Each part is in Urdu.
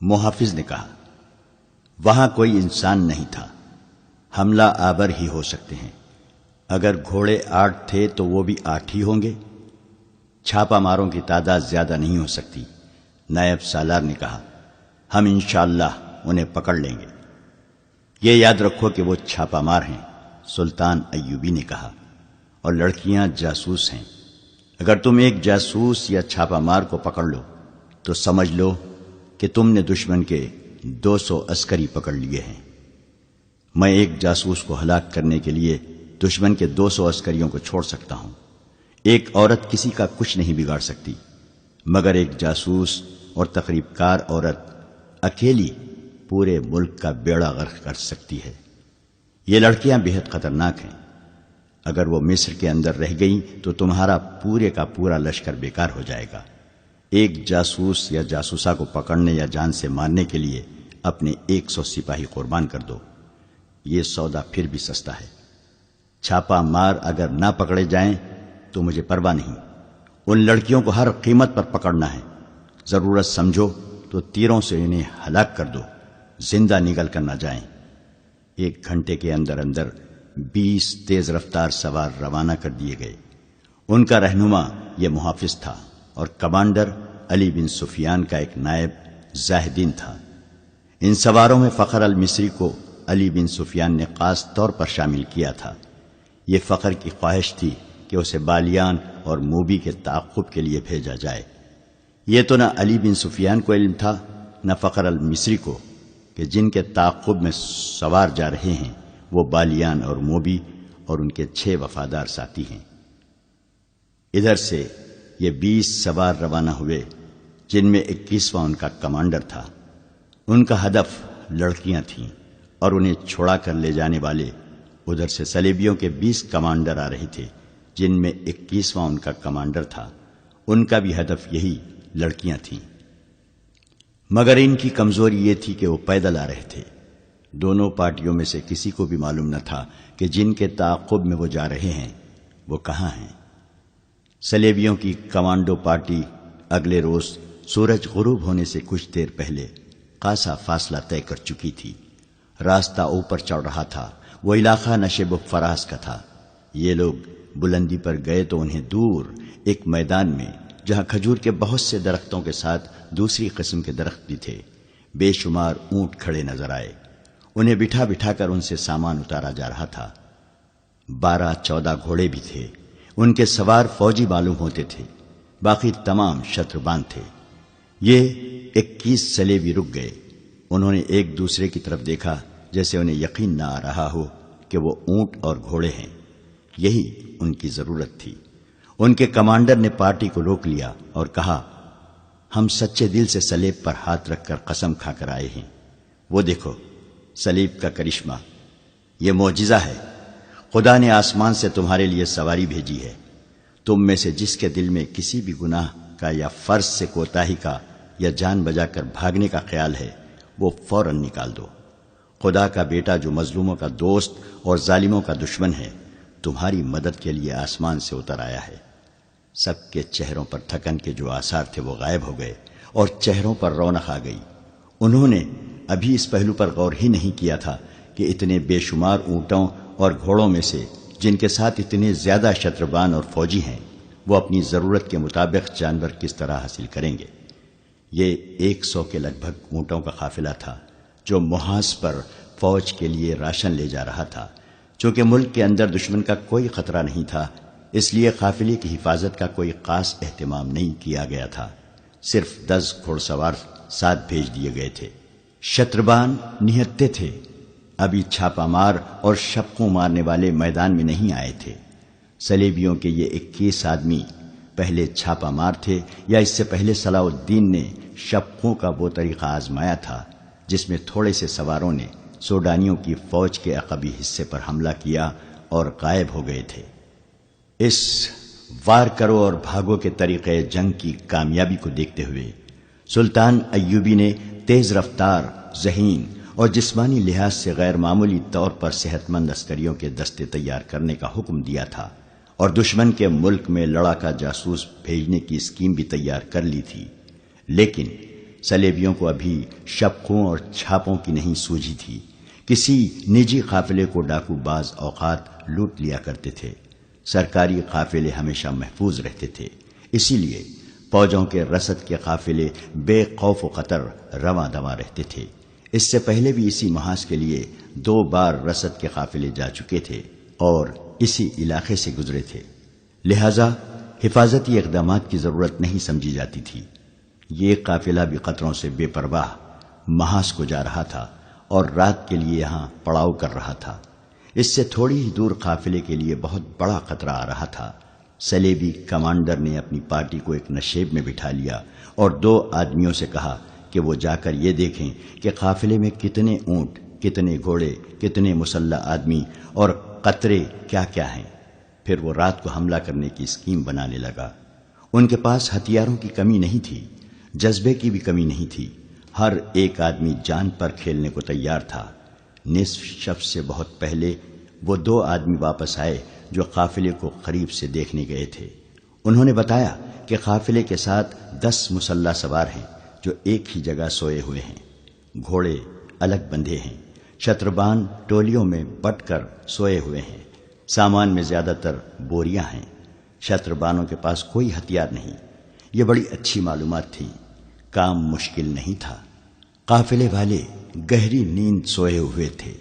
محافظ نے کہا، وہاں کوئی انسان نہیں تھا، حملہ آور ہی ہو سکتے ہیں۔ اگر گھوڑے 8 تھے تو وہ بھی 8 ہی ہوں گے۔ چھاپا ماروں کی تعداد زیادہ نہیں ہو سکتی۔ نائب سالار نے کہا، ہم انشاءاللہ انہیں پکڑ لیں گے۔ یہ یاد رکھو کہ وہ چھاپا مار ہیں، سلطان ایوبی نے کہا، اور لڑکیاں جاسوس ہیں۔ اگر تم ایک جاسوس یا چھاپا مار کو پکڑ لو تو سمجھ لو کہ تم نے دشمن کے 200 عسکری پکڑ لیے ہیں۔ میں ایک جاسوس کو ہلاک کرنے کے لیے دشمن کے 200 عسکریوں کو چھوڑ سکتا ہوں۔ ایک عورت کسی کا کچھ نہیں بگاڑ سکتی، مگر ایک جاسوس اور تخریب کار عورت اکیلی پورے ملک کا بیڑا غرق کر سکتی ہے۔ یہ لڑکیاں بہت خطرناک ہیں۔ اگر وہ مصر کے اندر رہ گئیں تو تمہارا پورے کا پورا لشکر بیکار ہو جائے گا۔ ایک جاسوس یا جاسوسا کو پکڑنے یا جان سے مارنے کے لیے اپنے 100 سپاہی قربان کر دو۔ یہ سودا پھر بھی سستا ہے۔ چھاپا مار اگر نہ پکڑے جائیں تو مجھے پرواہ نہیں۔ ان لڑکیوں کو ہر قیمت پر پکڑنا ہے۔ ضرورت سمجھو تو تیروں سے انہیں ہلاک کر دو، زندہ نگل کر نہ جائیں۔ 1 گھنٹے کے اندر اندر 20 تیز رفتار سوار روانہ کر دیے گئے۔ ان کا رہنما یہ محافظ تھا اور کمانڈر علی بن سفیان کا ایک نائب زاہدین تھا۔ ان سواروں میں فخر المصری کو علی بن سفیان نے خاص طور پر شامل کیا تھا۔ یہ فخر کی خواہش تھی کہ اسے بالیان اور موبی کے تعاقب کے لیے بھیجا جائے۔ یہ تو نہ علی بن سفیان کو علم تھا نہ فخر المصری کو کہ جن کے تعاقب میں سوار جا رہے ہیں وہ بالیان اور موبی اور ان کے 6 وفادار ساتھی ہیں۔ ادھر سے یہ 20 سوار روانہ ہوئے، جن میں 21واں ان کا کمانڈر تھا۔ ان کا ہدف لڑکیاں تھیں اور انہیں چھوڑا کر لے جانے والے ادھر سے صلیبیوں کے 20 کمانڈر آ رہے تھے، جن میں 21واں ان کا کمانڈر تھا۔ ان کا بھی ہدف یہی لڑکیاں تھیں، مگر ان کی کمزوری یہ تھی کہ وہ پیدل آ رہے تھے۔ دونوں پارٹیوں میں سے کسی کو بھی معلوم نہ تھا کہ جن کے تعاقب میں وہ جا رہے ہیں وہ کہاں ہیں۔ صلیبیوں کی کمانڈو پارٹی اگلے روز سورج غروب ہونے سے کچھ دیر پہلے خاصا فاصلہ طے کر چکی تھی۔ راستہ اوپر چڑھ رہا تھا۔ وہ علاقہ نشیب و فراز کا تھا۔ یہ لوگ بلندی پر گئے تو انہیں دور ایک میدان میں، جہاں کھجور کے بہت سے درختوں کے ساتھ دوسری قسم کے درخت بھی تھے، بے شمار اونٹ کھڑے نظر آئے۔ انہیں بٹھا بٹھا کر ان سے سامان اتارا جا رہا تھا۔ 12-14 گھوڑے بھی تھے۔ ان کے سوار فوجی معلوم ہوتے تھے، باقی تمام شتربان تھے۔ یہ 21 صلیبی رک گئے۔ انہوں نے ایک دوسرے کی طرف دیکھا، جیسے انہیں یقین نہ آ رہا ہو کہ وہ اونٹ اور گھوڑے ہیں۔ یہی ان کی ضرورت تھی۔ ان کے کمانڈر نے پارٹی کو روک لیا اور کہا، ہم سچے دل سے صلیب پر ہاتھ رکھ کر قسم کھا کر آئے ہیں۔ وہ دیکھو صلیب کا کرشمہ، یہ معجزہ ہے۔ خدا نے آسمان سے تمہارے لیے سواری بھیجی ہے۔ تم میں سے جس کے دل میں کسی بھی گناہ کا یا فرض سے کوتاہی کا یا جان بجا کر بھاگنے کا خیال ہے، وہ فوراً نکال دو۔ خدا کا بیٹا جو مظلوموں کا دوست اور ظالموں کا دشمن ہے، تمہاری مدد کے لیے آسمان سے اتر آیا ہے۔ سب کے چہروں پر تھکن کے جو آثار تھے وہ غائب ہو گئے اور چہروں پر رونق آ گئی۔ انہوں نے ابھی اس پہلو پر غور ہی نہیں کیا تھا کہ اتنے بے شمار اونٹوں اور گھوڑوں میں سے جن کے ساتھ اتنے زیادہ شتربان اور فوجی ہیں، وہ اپنی ضرورت کے مطابق جانور کس طرح حاصل کریں گے۔ یہ 100 کے لگ بھگ اونٹوں کا قافلہ تھا جو محاذ پر فوج کے لیے راشن لے جا رہا تھا۔ چونکہ ملک کے اندر دشمن کا کوئی خطرہ نہیں تھا، اس لیے قافلے کی حفاظت کا کوئی خاص اہتمام نہیں کیا گیا تھا۔ صرف 10 گھوڑ سوار ساتھ بھیج دیے گئے تھے۔ شتربان نہتے تھے۔ ابھی چھاپا مار اور شپقوں مارنے والے میدان میں نہیں آئے تھے۔ صلیبیوں کے یہ 21 آدمی پہلے چھاپا مار تھے، یا اس سے پہلے صلاح الدین نے شپقوں کا وہ طریقہ آزمایا تھا جس میں تھوڑے سے سواروں نے سوڈانیوں کی فوج کے عقبی حصے پر حملہ کیا اور غائب ہو گئے تھے۔ اس وار کرو اور بھاگو کے طریقے جنگ کی کامیابی کو دیکھتے ہوئے سلطان ایوبی نے تیز رفتار، ذہین اور جسمانی لحاظ سے غیر معمولی طور پر صحت مند عسکریوں کے دستے تیار کرنے کا حکم دیا تھا، اور دشمن کے ملک میں لڑاکا جاسوس بھیجنے کی اسکیم بھی تیار کر لی تھی۔ لیکن سلیبیوں کو ابھی شبقوں اور چھاپوں کی نہیں سوجھی تھی۔ کسی نجی قافلے کو ڈاکو بعض اوقات لوٹ لیا کرتے تھے۔ سرکاری قافلے ہمیشہ محفوظ رہتے تھے، اسی لیے فوجوں کے رسد کے قافلے بے خوف و خطر رواں دواں رہتے تھے۔ اس سے پہلے بھی اسی محاذ کے لیے 2 بار رسد کے قافلے جا چکے تھے اور اسی علاقے سے گزرے تھے، لہذا حفاظتی اقدامات کی ضرورت نہیں سمجھی جاتی تھی۔ یہ قافلہ بھی خطروں سے بے پرواہ محاذ کو جا رہا تھا اور رات کے لیے یہاں پڑاؤ کر رہا تھا۔ اس سے تھوڑی ہی دور قافلے کے لیے بہت بڑا خطرہ آ رہا تھا۔ سلیبی کمانڈر نے اپنی پارٹی کو ایک نشیب میں بٹھا لیا اور 2 آدمیوں سے کہا کہ وہ جا کر یہ دیکھیں کہ قافلے میں کتنے اونٹ، کتنے گھوڑے، کتنے مسلح آدمی اور قطرے کیا کیا ہیں۔ پھر وہ رات کو حملہ کرنے کی اسکیم بنانے لگا۔ ان کے پاس ہتھیاروں کی کمی نہیں تھی، جذبے کی بھی کمی نہیں تھی۔ ہر ایک آدمی جان پر کھیلنے کو تیار تھا۔ نصف شب سے بہت پہلے وہ 2 آدمی واپس آئے جو قافلے کو قریب سے دیکھنے گئے تھے۔ انہوں نے بتایا کہ قافلے کے ساتھ 10 مسلح سوار ہیں جو ایک ہی جگہ سوئے ہوئے ہیں۔ گھوڑے الگ بندھے ہیں، شتربان ٹولیوں میں بٹ کر سوئے ہوئے ہیں۔ سامان میں زیادہ تر بوریاں ہیں۔ شتربانوں کے پاس کوئی ہتھیار نہیں۔ یہ بڑی اچھی معلومات تھی، کام مشکل نہیں تھا۔ قافلے والے گہری نیند سوئے ہوئے تھے۔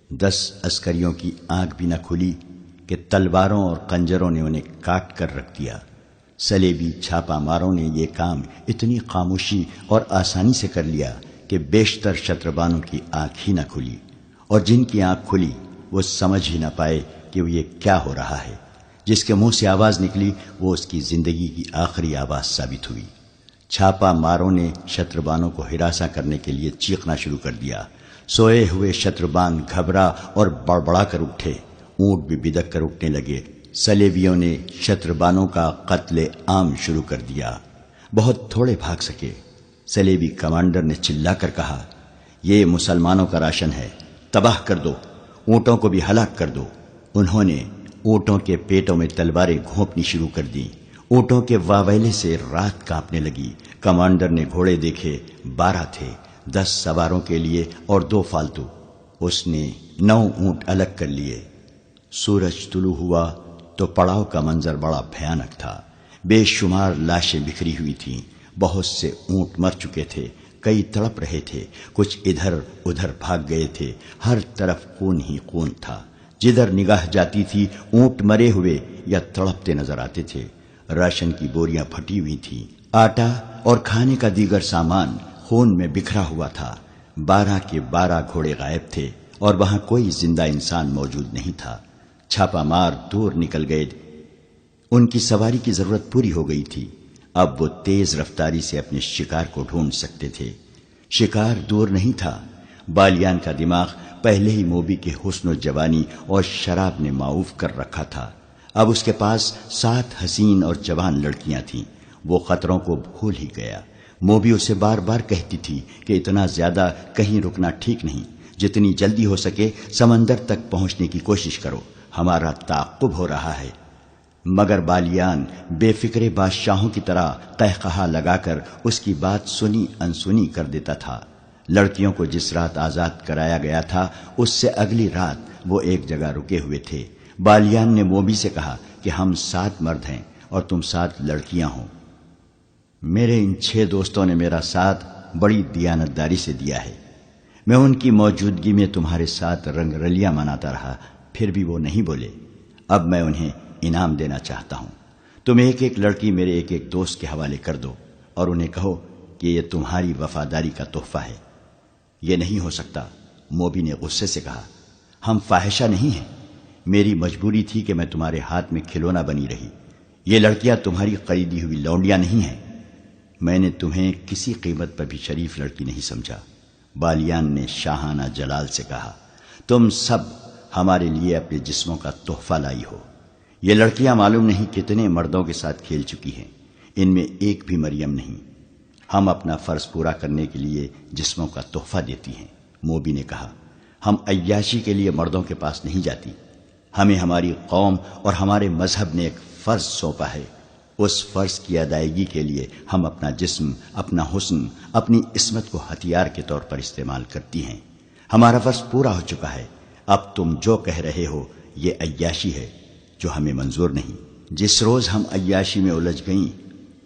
10 عسکریوں کی آنکھ بھی نہ کھلی کہ تلواروں اور خنجروں نے انہیں کاٹ کر رکھ دیا۔ سلیبی چھاپا ماروں نے یہ کام اتنی خاموشی اور آسانی سے کر لیا کہ بیشتر شتربانوں کی آنکھ ہی نہ کھلی، اور جن کی آنکھ کھلی وہ سمجھ ہی نہ پائے کہ یہ کیا ہو رہا ہے۔ جس کے منہ سے آواز نکلی وہ اس کی زندگی کی آخری آواز ثابت ہوئی۔ چھاپا ماروں نے شتربانوں کو ہراساں کرنے کے لیے چیخنا شروع کر دیا۔ سوئے ہوئے شتربان گھبرا اور بڑبڑا کر اٹھے، اونٹ بھی بدک کر اٹھنے لگے۔ سلیبیوں نے شتربانوں کا قتل عام شروع کر دیا۔ بہت تھوڑے بھاگ سکے۔ سلیبی کمانڈر نے چلا کر کہا، یہ مسلمانوں کا راشن ہے، تباہ کر دو، اونٹوں کو بھی ہلاک کر دو۔ انہوں نے اونٹوں کے پیٹوں میں تلواریں گھونپنی شروع کر دیں۔ اونٹوں کے واویلے سے رات کانپنے لگی۔ کمانڈر نے گھوڑے دیکھے، 12 تھے، 10 سواروں کے لیے اور 2 فالتو۔ اس نے 9 اونٹ الگ کر لیے۔ سورج طلوع ہوا تو پڑاؤ کا منظر بڑا بھیانک تھا۔ بے شمار لاشیں بکھری ہوئی تھیں، بہت سے اونٹ مر چکے تھے، کئی تڑپ رہے تھے، کچھ ادھر ادھر بھاگ گئے تھے، ہر طرف خون ہی خون تھا۔ جدھر نگاہ جاتی تھی اونٹ مرے ہوئے یا تڑپتے نظر آتے تھے۔ راشن کی بوریاں پھٹی ہوئی تھیں، آٹا اور کھانے کا دیگر سامان خون میں بکھرا ہوا تھا۔ 12 کے 12 گھوڑے غائب تھے اور وہاں کوئی زندہ انسان موجود نہیں تھا۔ چھاپا مار دور نکل گئے، ان کی سواری کی ضرورت پوری ہو گئی تھی۔ اب وہ تیز رفتاری سے اپنے شکار کو ڈھونڈ سکتے تھے۔ شکار دور نہیں تھا۔ بالیان کا دماغ پہلے ہی موبی کے حسن و جوانی اور شراب نے معاوف کر رکھا تھا۔ اب اس کے پاس 7 حسین اور جوان لڑکیاں تھیں۔ وہ خطروں کو بھول ہی گیا۔ موبی اسے بار بار کہتی تھی کہ اتنا زیادہ کہیں رکنا ٹھیک نہیں، جتنی جلدی ہو سکے سمندر تک پہنچنے کی کوشش کرو، ہمارا تعاقب ہو رہا ہے۔ مگر بالیان بے فکر بادشاہوں کی طرح قہقہا لگا کر اس کی بات سنی انسنی کر دیتا تھا۔ لڑکیوں کو جس رات آزاد کرایا گیا تھا اس سے اگلی رات وہ ایک جگہ رکے ہوئے تھے۔ بالیان نے موبی سے کہا کہ ہم 7 مرد ہیں اور تم 7 لڑکیاں ہو۔ میرے ان 6 دوستوں نے میرا ساتھ بڑی دیانتداری سے دیا ہے۔ میں ان کی موجودگی میں تمہارے ساتھ رنگ رلیاں مناتا رہا، پھر بھی وہ نہیں بولے۔ اب میں انہیں انعام دینا چاہتا ہوں۔ تم ایک ایک لڑکی میرے ایک ایک دوست کے حوالے کر دو اور انہیں کہو کہ یہ تمہاری وفاداری کا تحفہ ہے۔ یہ نہیں ہو سکتا، موبی نے غصے سے کہا۔ ہم فاحشہ نہیں ہیں، میری مجبوری تھی کہ میں تمہارے ہاتھ میں کھلونا بنی رہی۔ یہ لڑکیاں تمہاری خریدی ہوئی لونڈیاں نہیں ہیں۔ میں نے تمہیں کسی قیمت پر بھی شریف لڑکی نہیں سمجھا۔ بالیان نے شاہانہ جلال سے کہا، تم سب ہمارے لیے اپنے جسموں کا تحفہ لائی ہو۔ یہ لڑکیاں معلوم نہیں کتنے مردوں کے ساتھ کھیل چکی ہیں، ان میں ایک بھی مریم نہیں۔ ہم اپنا فرض پورا کرنے کے لیے جسموں کا تحفہ دیتی ہیں۔ موبی نے کہا، ہم عیاشی کے لیے مردوں کے پاس نہیں جاتی، ہمیں ہماری قوم اور ہمارے مذہب نے ایک فرض سونپا ہے۔ اس فرض کی ادائیگی کے لیے ہم اپنا جسم، اپنا حسن، اپنی عصمت کو ہتھیار کے طور پر استعمال کرتی ہیں۔ ہمارا فرض پورا ہو چکا ہے، اب تم جو کہہ رہے ہو یہ عیاشی ہے جو ہمیں منظور نہیں۔ جس روز ہم عیاشی میں الجھ گئیں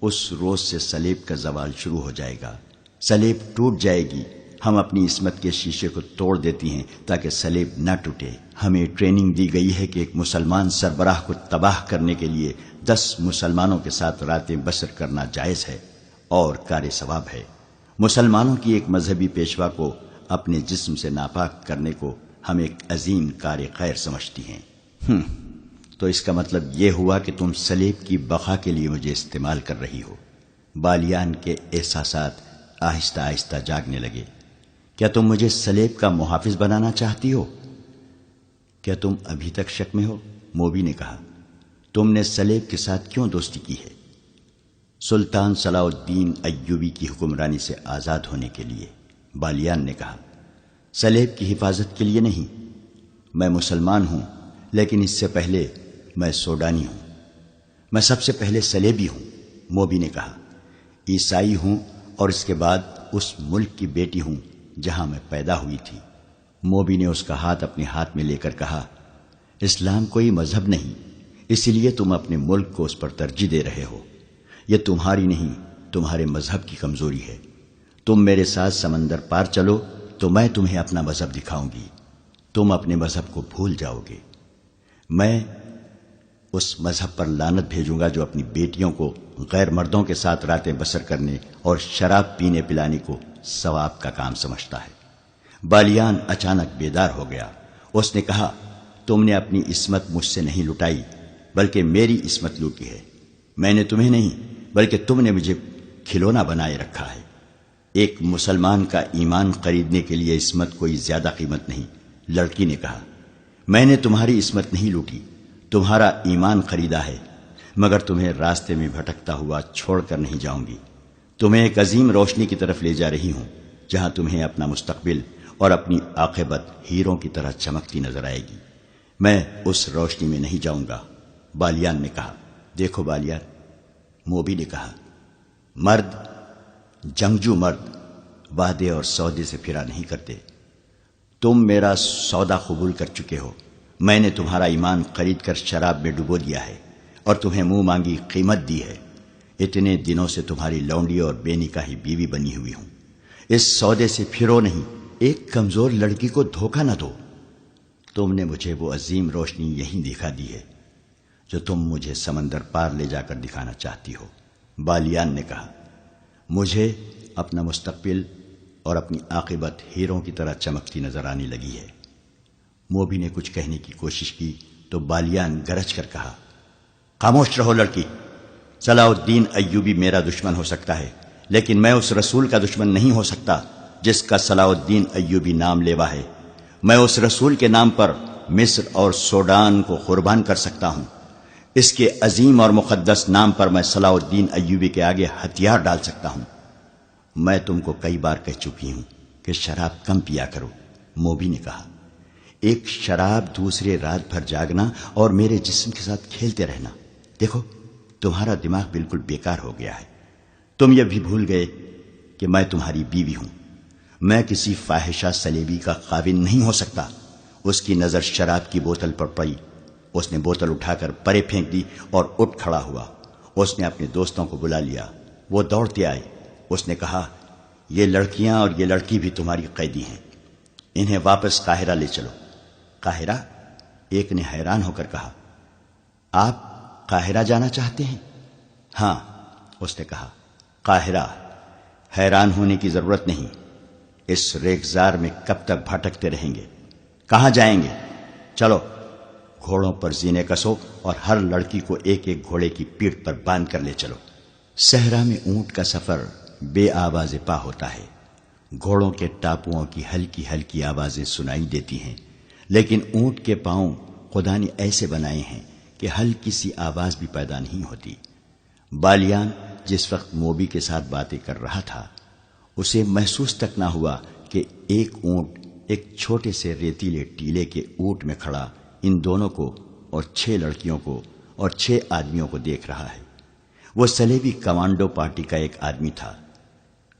اس روز سے سلیب کا زوال شروع ہو جائے گا، سلیب ٹوٹ جائے گی۔ ہم اپنی عصمت کے شیشے کو توڑ دیتی ہیں تاکہ سلیب نہ ٹوٹے۔ ہمیں ٹریننگ دی گئی ہے کہ ایک مسلمان سربراہ کو تباہ کرنے کے لیے 10 مسلمانوں کے ساتھ راتیں بسر کرنا جائز ہے اور کار ثواب ہے۔ مسلمانوں کی ایک مذہبی پیشوا کو اپنے جسم سے ناپاک کرنے کو ہم ایک عظیم کار خیر سمجھتی ہیں۔ تو اس کا مطلب یہ ہوا کہ تم سلیب کی بقا کے لیے مجھے استعمال کر رہی ہو۔ بالیان کے احساسات آہستہ آہستہ جاگنے لگے۔ کیا تم مجھے سلیب کا محافظ بنانا چاہتی ہو؟ کیا تم ابھی تک شک میں ہو؟ موبی نے کہا، تم نے سلیب کے ساتھ کیوں دوستی کی ہے؟ سلطان صلاح الدین ایوبی کی حکمرانی سے آزاد ہونے کے لیے۔ بالیان نے کہا، سلیب کی حفاظت کے لیے نہیں۔ میں مسلمان ہوں لیکن اس سے پہلے میں سوڈانی ہوں۔ میں سب سے پہلے سلیبی ہوں۔ موبی نے کہا، عیسائی ہوں اور اس کے بعد اس ملک کی بیٹی ہوں جہاں میں پیدا ہوئی تھی۔ موبی نے اس کا ہاتھ اپنے ہاتھ میں لے کر کہا، اسلام کوئی مذہب نہیں، اسی لیے تم اپنے ملک کو اس پر ترجیح دے رہے ہو۔ یہ تمہاری نہیں، تمہارے مذہب کی کمزوری ہے۔ تم میرے ساتھ سمندر پار چلو تو میں تمہیں اپنا مذہب دکھاؤں گی، تم اپنے مذہب کو بھول جاؤ گے۔ میں اس مذہب پر لعنت بھیجوں گا جو اپنی بیٹیوں کو غیر مردوں کے ساتھ راتیں بسر کرنے اور شراب پینے پلانے کو ثواب کا کام سمجھتا ہے۔ بالیان اچانک بیدار ہو گیا۔ اس نے کہا، تم نے اپنی عصمت مجھ سے نہیں لٹائی بلکہ میری عصمت لوٹی ہے۔ میں نے تمہیں نہیں بلکہ تم نے مجھے کھلونا بنائے رکھا ہے۔ ایک مسلمان کا ایمان خریدنے کے لیے عصمت کوئی زیادہ قیمت نہیں۔ لڑکی نے کہا، میں نے تمہاری عصمت نہیں لوٹی، تمہارا ایمان خریدا ہے، مگر تمہیں راستے میں بھٹکتا ہوا چھوڑ کر نہیں جاؤں گی۔ تمہیں ایک عظیم روشنی کی طرف لے جا رہی ہوں جہاں تمہیں اپنا مستقبل اور اپنی عاقبت ہیروں کی طرح چمکتی نظر آئے گی۔ میں اس روشنی میں نہیں جاؤں گا۔ بالیان نے کہا، دیکھو بالیان، موبی نے کہا، مرد، جنگجو مرد وعدے اور سودے سے پھرا نہیں کرتے۔ تم میرا سودا قبول کر چکے ہو۔ میں نے تمہارا ایمان خرید کر شراب میں ڈبو دیا ہے اور تمہیں منہ مانگی قیمت دی ہے۔ اتنے دنوں سے تمہاری لونڈی اور بے نکاحی بیوی بنی ہوئی ہوں۔ اس سودے سے پھرو نہیں، ایک کمزور لڑکی کو دھوکہ نہ دو۔ تم نے مجھے وہ عظیم روشنی یہیں دکھا دی ہے جو تم مجھے سمندر پار لے جا کر دکھانا چاہتی ہو۔ بالیان نے کہا، مجھے اپنا مستقبل اور اپنی عاقبت ہیروں کی طرح چمکتی نظر آنے لگی ہے۔ موبی نے کچھ کہنے کی کوشش کی تو بالیان گرج کر کہا، خاموش رہو لڑکی۔ صلاح الدین ایوبی میرا دشمن ہو سکتا ہے لیکن میں اس رسول کا دشمن نہیں ہو سکتا جس کا صلاح الدین ایوبی نام لیوا ہے۔ میں اس رسول کے نام پر مصر اور سوڈان کو قربان کر سکتا ہوں۔ اس کے عظیم اور مقدس نام پر میں صلاح الدین ایوبی کے آگے ہتھیار ڈال سکتا ہوں۔ میں تم کو کئی بار کہہ چکی ہوں کہ شراب کم پیا کرو۔ موبی نے کہا، ایک شراب دوسرے رات بھر جاگنا اور میرے جسم کے ساتھ کھیلتے رہنا۔ دیکھو تمہارا دماغ بالکل بیکار ہو گیا ہے۔ تم یہ بھی بھول گئے کہ میں تمہاری بیوی ہوں۔ میں کسی فاحشہ سلیبی کا خاوند نہیں ہو سکتا۔ اس کی نظر شراب کی بوتل پر پڑی۔ اس نے بوتل اٹھا کر پرے پھینک دی اور اٹھ کھڑا ہوا۔ اس نے اپنے دوستوں کو بلا لیا۔ وہ دوڑتے آئے۔ اس نے کہا، یہ لڑکیاں اور یہ لڑکی بھی تمہاری قیدی ہیں، انہیں واپس قاہرہ لے چلو۔ قاہرہ؟ ایک نے حیران ہو کر کہا، آپ قاہرہ جانا چاہتے ہیں؟ ہاں، اس نے کہا، قاہرہ۔ حیران ہونے کی ضرورت نہیں، اس ریگزار میں کب تک بھٹکتے رہیں گے؟ کہاں جائیں گے؟ چلو گھوڑوں پر زینے کسو اور ہر لڑکی کو ایک ایک گھوڑے کی پیٹھ پر باندھ کر لے چلو۔ صحرا میں اونٹ کا سفر بے آواز پا ہوتا ہے۔ گھوڑوں کے ٹاپوؤں کی ہلکی ہلکی آوازیں سنائی دیتی ہیں، لیکن اونٹ کے پاؤں خدا نے ایسے بنائے ہیں کہ ہلکی سی آواز بھی پیدا نہیں ہوتی۔ بالیان جس وقت موبی کے ساتھ باتیں کر رہا تھا اسے محسوس تک نہ ہوا کہ ایک اونٹ ایک چھوٹے سے ریتیلے ٹیلے کے اونٹ میں کھڑا ان دونوں کو اور 6 لڑکیوں کو اور 6 آدمیوں کو دیکھ رہا ہے۔ وہ سلیبی کمانڈو پارٹی کا ایک آدمی تھا۔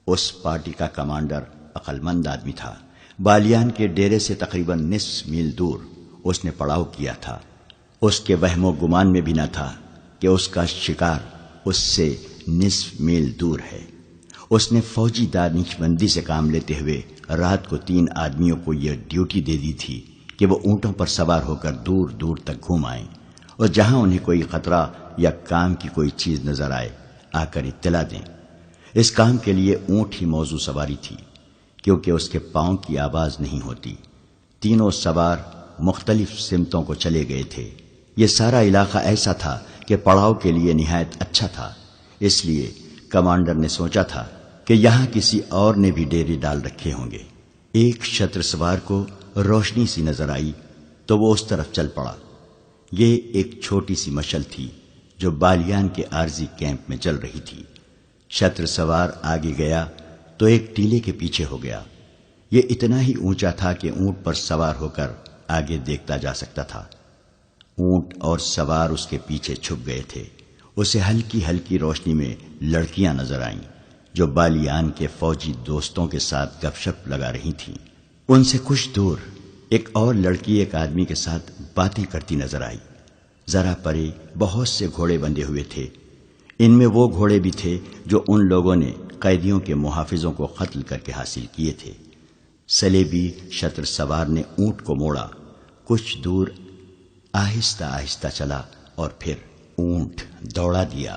اس پارٹی کا کمانڈر عقل مند آدمی تھا۔ بالیان کے ڈیرے سے تقریباً نصف میل دور اس نے پڑاؤ کیا تھا۔ اس کے وہم و گمان میں بھی نہ تھا کہ اس کا شکار اس سے نصف میل دور ہے۔ اس نے فوجی دانش مندی سے کام لیتے ہوئے رات کو 3 آدمیوں کو یہ ڈیوٹی دے دی تھی کہ وہ اونٹوں پر سوار ہو کر دور دور تک گھوم آئیں اور جہاں انہیں کوئی خطرہ یا کام کی کوئی چیز نظر آئے آ کر اطلاع دیں۔ اس کام کے لیے اونٹ ہی موزوں سواری تھی، کیونکہ اس کے پاؤں کی آواز نہیں ہوتی۔ تینوں سوار مختلف سمتوں کو چلے گئے تھے۔ یہ سارا علاقہ ایسا تھا کہ پڑاؤ کے لیے نہایت اچھا تھا، اس لیے کمانڈر نے سوچا تھا کہ یہاں کسی اور نے بھی ڈیرے ڈال رکھے ہوں گے۔ ایک شتر سوار کو روشنی سی نظر آئی تو وہ اس طرف چل پڑا۔ یہ ایک چھوٹی سی مشل تھی جو بالیان کے عارضی کیمپ میں جل رہی تھی۔ شتر سوار آگے گیا تو ایک ٹیلے کے پیچھے ہو گیا۔ یہ اتنا ہی اونچا تھا کہ اونٹ پر سوار ہو کر آگے دیکھتا جا سکتا تھا۔ اونٹ اور سوار اس کے پیچھے چھپ گئے تھے۔ اسے ہلکی ہلکی روشنی میں لڑکیاں نظر آئیں جو بالیان کے فوجی دوستوں کے ساتھ گپ شپ لگا رہی تھیں۔ ان سے کچھ دور ایک اور لڑکی ایک آدمی کے ساتھ باتیں کرتی نظر آئی۔ ذرا پرے بہت سے گھوڑے بندھے ہوئے تھے۔ ان میں وہ گھوڑے بھی تھے جو ان لوگوں نے قیدیوں کے محافظوں کو قتل کر کے حاصل کیے تھے۔ سلیبی شتر سوار نے اونٹ کو موڑا، کچھ دور آہستہ آہستہ چلا اور پھر اونٹ دوڑا دیا۔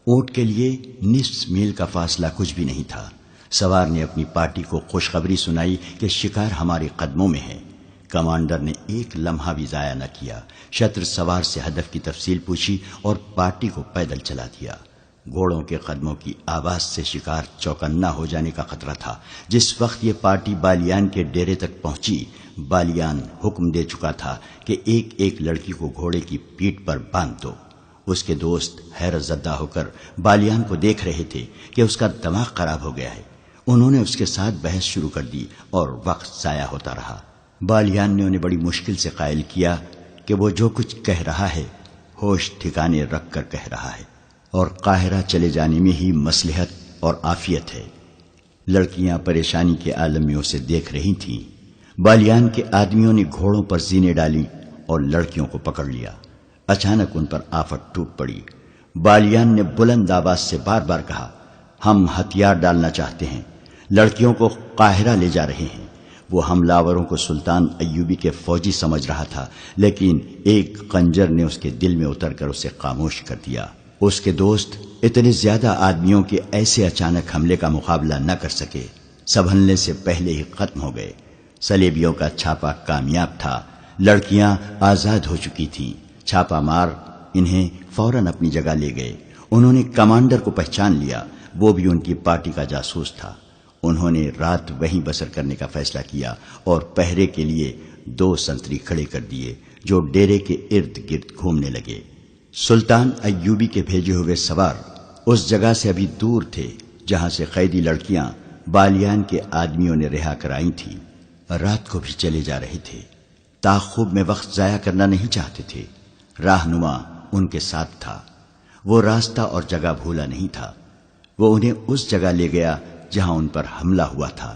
اونٹ کے لیے نصف میل کا فاصلہ کچھ بھی نہیں تھا۔ سوار نے اپنی پارٹی کو خوشخبری سنائی کہ شکار ہمارے قدموں میں ہے۔ کمانڈر نے ایک لمحہ بھی ضائع نہ کیا، شتر سوار سے ہدف کی تفصیل پوچھی اور پارٹی کو پیدل چلا دیا۔ گھوڑوں کے قدموں کی آواز سے شکار چوکنا ہو جانے کا خطرہ تھا۔ جس وقت یہ پارٹی بالیان کے ڈیرے تک پہنچی، بالیان حکم دے چکا تھا کہ ایک ایک لڑکی کو گھوڑے کی پیٹھ پر باندھ دو۔ اس کے دوست حیرت زدہ ہو کر بالیان کو دیکھ رہے تھے کہ اس کا دماغ خراب ہو گیا ہے۔ انہوں نے اس کے ساتھ بحث شروع کر دی اور وقت ضائع ہوتا رہا۔ بالیان نے انہیں بڑی مشکل سے قائل کیا کہ وہ جو کچھ کہہ رہا ہے ہوش ٹھکانے رکھ کر کہہ رہا ہے اور قاہرہ چلے جانے میں ہی مصلحت اور عافیت ہے۔ لڑکیاں پریشانی کے عالم میں اسے دیکھ رہی تھیں۔ بالیان کے آدمیوں نے گھوڑوں پر زینے ڈالی اور لڑکیوں کو پکڑ لیا۔ اچانک ان پر آفت ٹوٹ پڑی۔ بالیان نے بلند آواز سے بار بار کہا، ہم ہتھیار ڈالنا چاہتے ہیں، لڑکیوں کو قاہرہ لے جا رہے ہیں۔ وہ حملہ آوروں کو سلطان ایوبی کے فوجی سمجھ رہا تھا، لیکن ایک خنجر نے اس کے دل میں اتر کر اسے خاموش کر دیا۔ اس کے دوست اتنے زیادہ آدمیوں کے ایسے اچانک حملے کا مقابلہ نہ کر سکے، سنبھلنے سے پہلے ہی ختم ہو گئے۔ سلیبیوں کا چھاپا کامیاب تھا، لڑکیاں آزاد ہو چکی تھیں۔ چھاپا مار انہیں فوراً اپنی جگہ لے گئے۔ انہوں نے کمانڈر کو پہچان لیا، وہ بھی ان کی پارٹی کا جاسوس تھا۔ انہوں نے رات وہیں بسر کرنے کا فیصلہ کیا اور پہرے کے لیے 2 سنتری کھڑے کر دیے جو ڈیرے کے ارد گرد گھومنے لگے۔ سلطان ایوبی کے بھیجے ہوئے سوار اس جگہ سے ابھی دور تھے جہاں سے قیدی لڑکیاں بالیان کے آدمیوں نے رہا کرائی تھیں۔ رات کو بھی چلے جا رہے تھے، تعاقب میں وقت ضائع کرنا نہیں چاہتے تھے۔ راہنما ان کے ساتھ تھا، وہ راستہ اور جگہ بھولا نہیں تھا۔ وہ انہیں اس جگہ لے گیا جہاں ان پر حملہ ہوا تھا۔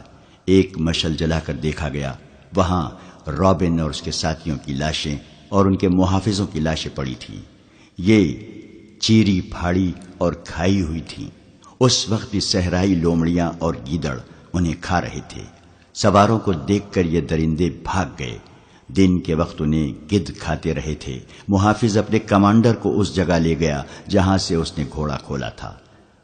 ایک مشل جلا کر دیکھا گیا، وہاں رابن اور اس کے ساتھیوں کی لاشیں اور ان کے محافظوں کی لاشیں پڑی تھیں۔ یہ چیری پھاڑی اور کھائی ہوئی تھیں۔ اس وقت بھی صحرائی لومڑیاں اور گیدڑ انہیں کھا رہے تھے۔ سواروں کو دیکھ کر یہ درندے بھاگ گئے۔ دن کے وقت انہیں گدھ کھاتے رہے تھے۔ محافظ اپنے کمانڈر کو اس جگہ لے گیا جہاں سے اس نے گھوڑا کھولا تھا۔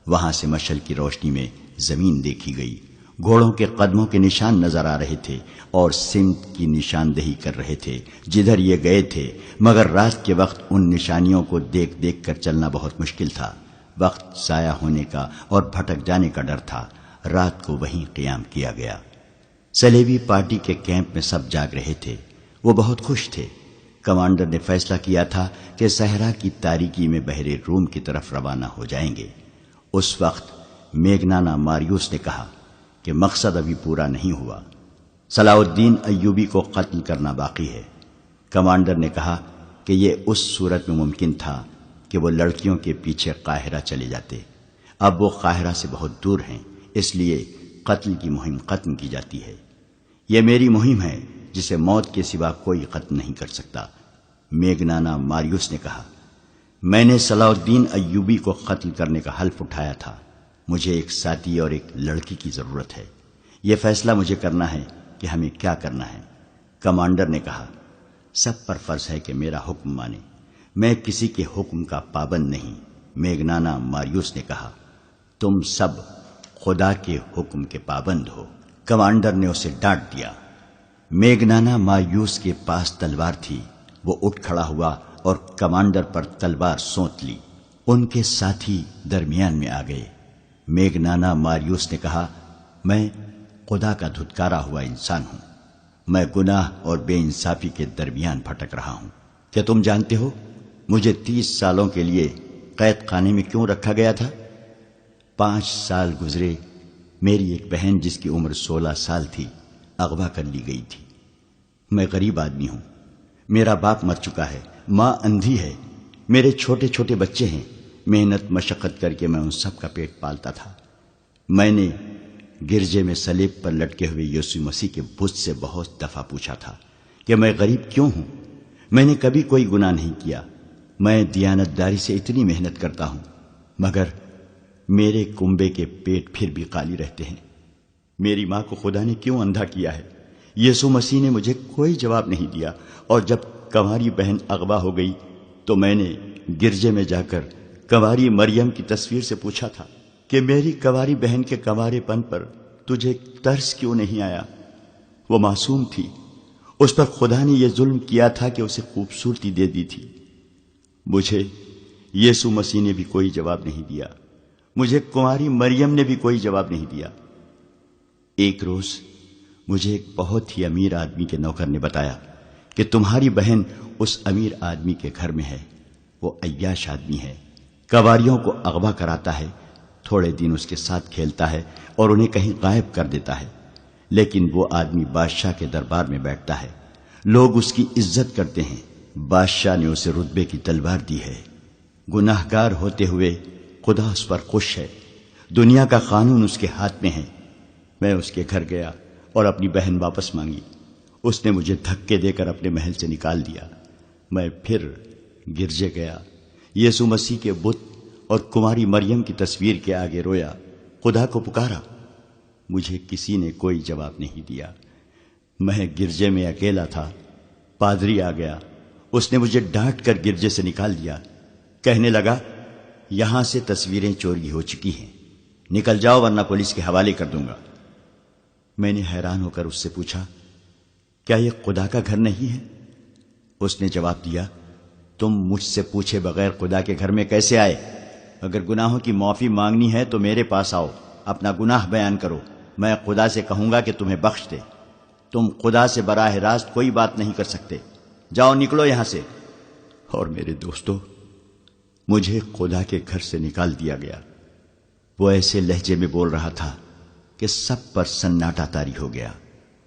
وہاں سے مشل کی روشنی میں زمین دیکھی گئی، گھوڑوں کے قدموں کے نشان نظر آ رہے تھے اور سمت کی نشاندہی کر رہے تھے جدھر یہ گئے تھے، مگر رات کے وقت ان نشانیوں کو دیکھ دیکھ کر چلنا بہت مشکل تھا۔ وقت ضائع ہونے کا اور بھٹک جانے کا ڈر تھا۔ رات کو وہیں قیام کیا گیا۔ سلیبی پارٹی کے کیمپ میں سب جاگ رہے تھے، وہ بہت خوش تھے۔ کمانڈر نے فیصلہ کیا تھا کہ صحرا کی تاریکی میں بحر روم کی طرف روانہ ہو جائیں گے۔ اس وقت میگنانا ماریوس نے کہا کہ مقصد ابھی پورا نہیں ہوا، صلاح الدین ایوبی کو قتل کرنا باقی ہے۔ کمانڈر نے کہا کہ یہ اس صورت میں ممکن تھا کہ وہ لڑکیوں کے پیچھے قاہرہ چلے جاتے۔ اب وہ قاہرہ سے بہت دور ہیں، اس لیے قتل کی مہم ختم کی جاتی ہے۔ یہ میری مہم ہے جسے موت کے سوا کوئی ختم نہیں کر سکتا۔ میگنانا ماریوس نے کہا، میں نے صلاح الدین ایوبی کو قتل کرنے کا حلف اٹھایا تھا۔ مجھے ایک ساتھی اور ایک لڑکی کی ضرورت ہے۔ یہ فیصلہ مجھے کرنا ہے کہ ہمیں کیا کرنا ہے۔ کمانڈر نے کہا، سب پر فرض ہے کہ میرا حکم مانے، میں کسی کے حکم کا پابند نہیں۔ میگنانا ماریوس نے کہا، تم سب خدا کے حکم کے پابند ہو۔ کمانڈر نے اسے ڈانٹ دیا۔ میگنانا ماریوس کے پاس تلوار تھی۔ وہ اٹھ کھڑا ہوا اور کمانڈر پر تلوار سونت لی۔ ان کے ساتھی درمیان میں آ گئے۔ میگنانا ماریوس نے کہا، میں خدا کا دھتکارا ہوا انسان ہوں۔ میں گناہ اور بے انصافی کے درمیان بھٹک رہا ہوں۔ کیا تم جانتے ہو مجھے 30 سالوں کے لیے قید خانے میں کیوں رکھا گیا تھا؟ 5 سال گزرے، میری ایک بہن جس کی عمر 16 سال تھی اغوا کر لی گئی تھی۔ میں غریب آدمی ہوں، میرا باپ مر چکا ہے، ماں اندھی ہے، میرے چھوٹے چھوٹے بچے ہیں۔ محنت مشقت کر کے میں ان سب کا پیٹ پالتا تھا۔ میں نے گرجے میں صلیب پر لٹکے ہوئے یسوع مسیح کے بت سے بہت دفعہ پوچھا تھا کہ میں غریب کیوں ہوں۔ میں نے کبھی کوئی گناہ نہیں کیا۔ میں دیانتداری سے اتنی محنت کرتا ہوں، مگر میرے کنبے کے پیٹ پھر بھی خالی رہتے ہیں۔ میری ماں کو خدا نے کیوں اندھا کیا ہے؟ یسوع مسیح نے مجھے کوئی جواب نہیں دیا، اور جب کنواری بہن اغوا ہو گئی تو میں نے گرجے میں جا کر کنواری مریم کی تصویر سے پوچھا تھا کہ میری کنواری بہن کے کنوارے پن پر تجھے ترس کیوں نہیں آیا؟ وہ معصوم تھی، اس پر خدا نے یہ ظلم کیا تھا کہ اسے خوبصورتی دے دی تھی۔ مجھے یسوع مسیح نے بھی کوئی جواب نہیں دیا، مجھے کنواری مریم نے بھی کوئی جواب نہیں دیا۔ ایک روز مجھے ایک بہت ہی امیر آدمی کے نوکر نے بتایا کہ تمہاری بہن اس امیر آدمی کے گھر میں ہے۔ وہ عیاش آدمی ہے، کنواریوں کو اغوا کراتا ہے، تھوڑے دن اس کے ساتھ کھیلتا ہے اور انہیں کہیں غائب کر دیتا ہے، لیکن وہ آدمی بادشاہ کے دربار میں بیٹھتا ہے، لوگ اس کی عزت کرتے ہیں۔ بادشاہ نے اسے رتبے کی تلوار دی ہے۔ گناہ گار ہوتے ہوئے خدا اس پر خوش ہے، دنیا کا قانون اس کے ہاتھ میں ہے۔ میں اس کے گھر گیا اور اپنی بہن واپس مانگی۔ اس نے مجھے دھکے دے کر اپنے محل سے نکال دیا۔ میں پھر گرجے گیا، یسوع مسیح کے بت اور کنواری مریم کی تصویر کے آگے رویا، خدا کو پکارا۔ مجھے کسی نے کوئی جواب نہیں دیا۔ میں گرجے میں اکیلا تھا۔ پادری آ گیا، اس نے مجھے ڈانٹ کر گرجے سے نکال دیا، کہنے لگا، یہاں سے تصویریں چوری ہو چکی ہیں، نکل جاؤ ورنہ پولیس کے حوالے کر دوں گا۔ میں نے حیران ہو کر اس سے پوچھا، کیا یہ خدا کا گھر نہیں ہے؟ اس نے جواب دیا، تم مجھ سے پوچھے بغیر خدا کے گھر میں کیسے آئے؟ اگر گناہوں کی معافی مانگنی ہے تو میرے پاس آؤ، اپنا گناہ بیان کرو، میں خدا سے کہوں گا کہ تمہیں بخش دے۔ تم خدا سے براہ راست کوئی بات نہیں کر سکتے، جاؤ نکلو یہاں سے۔ اور میرے دوستو، مجھے خدا کے گھر سے نکال دیا گیا۔ وہ ایسے لہجے میں بول رہا تھا کہ سب پر سناٹا طاری ہو گیا۔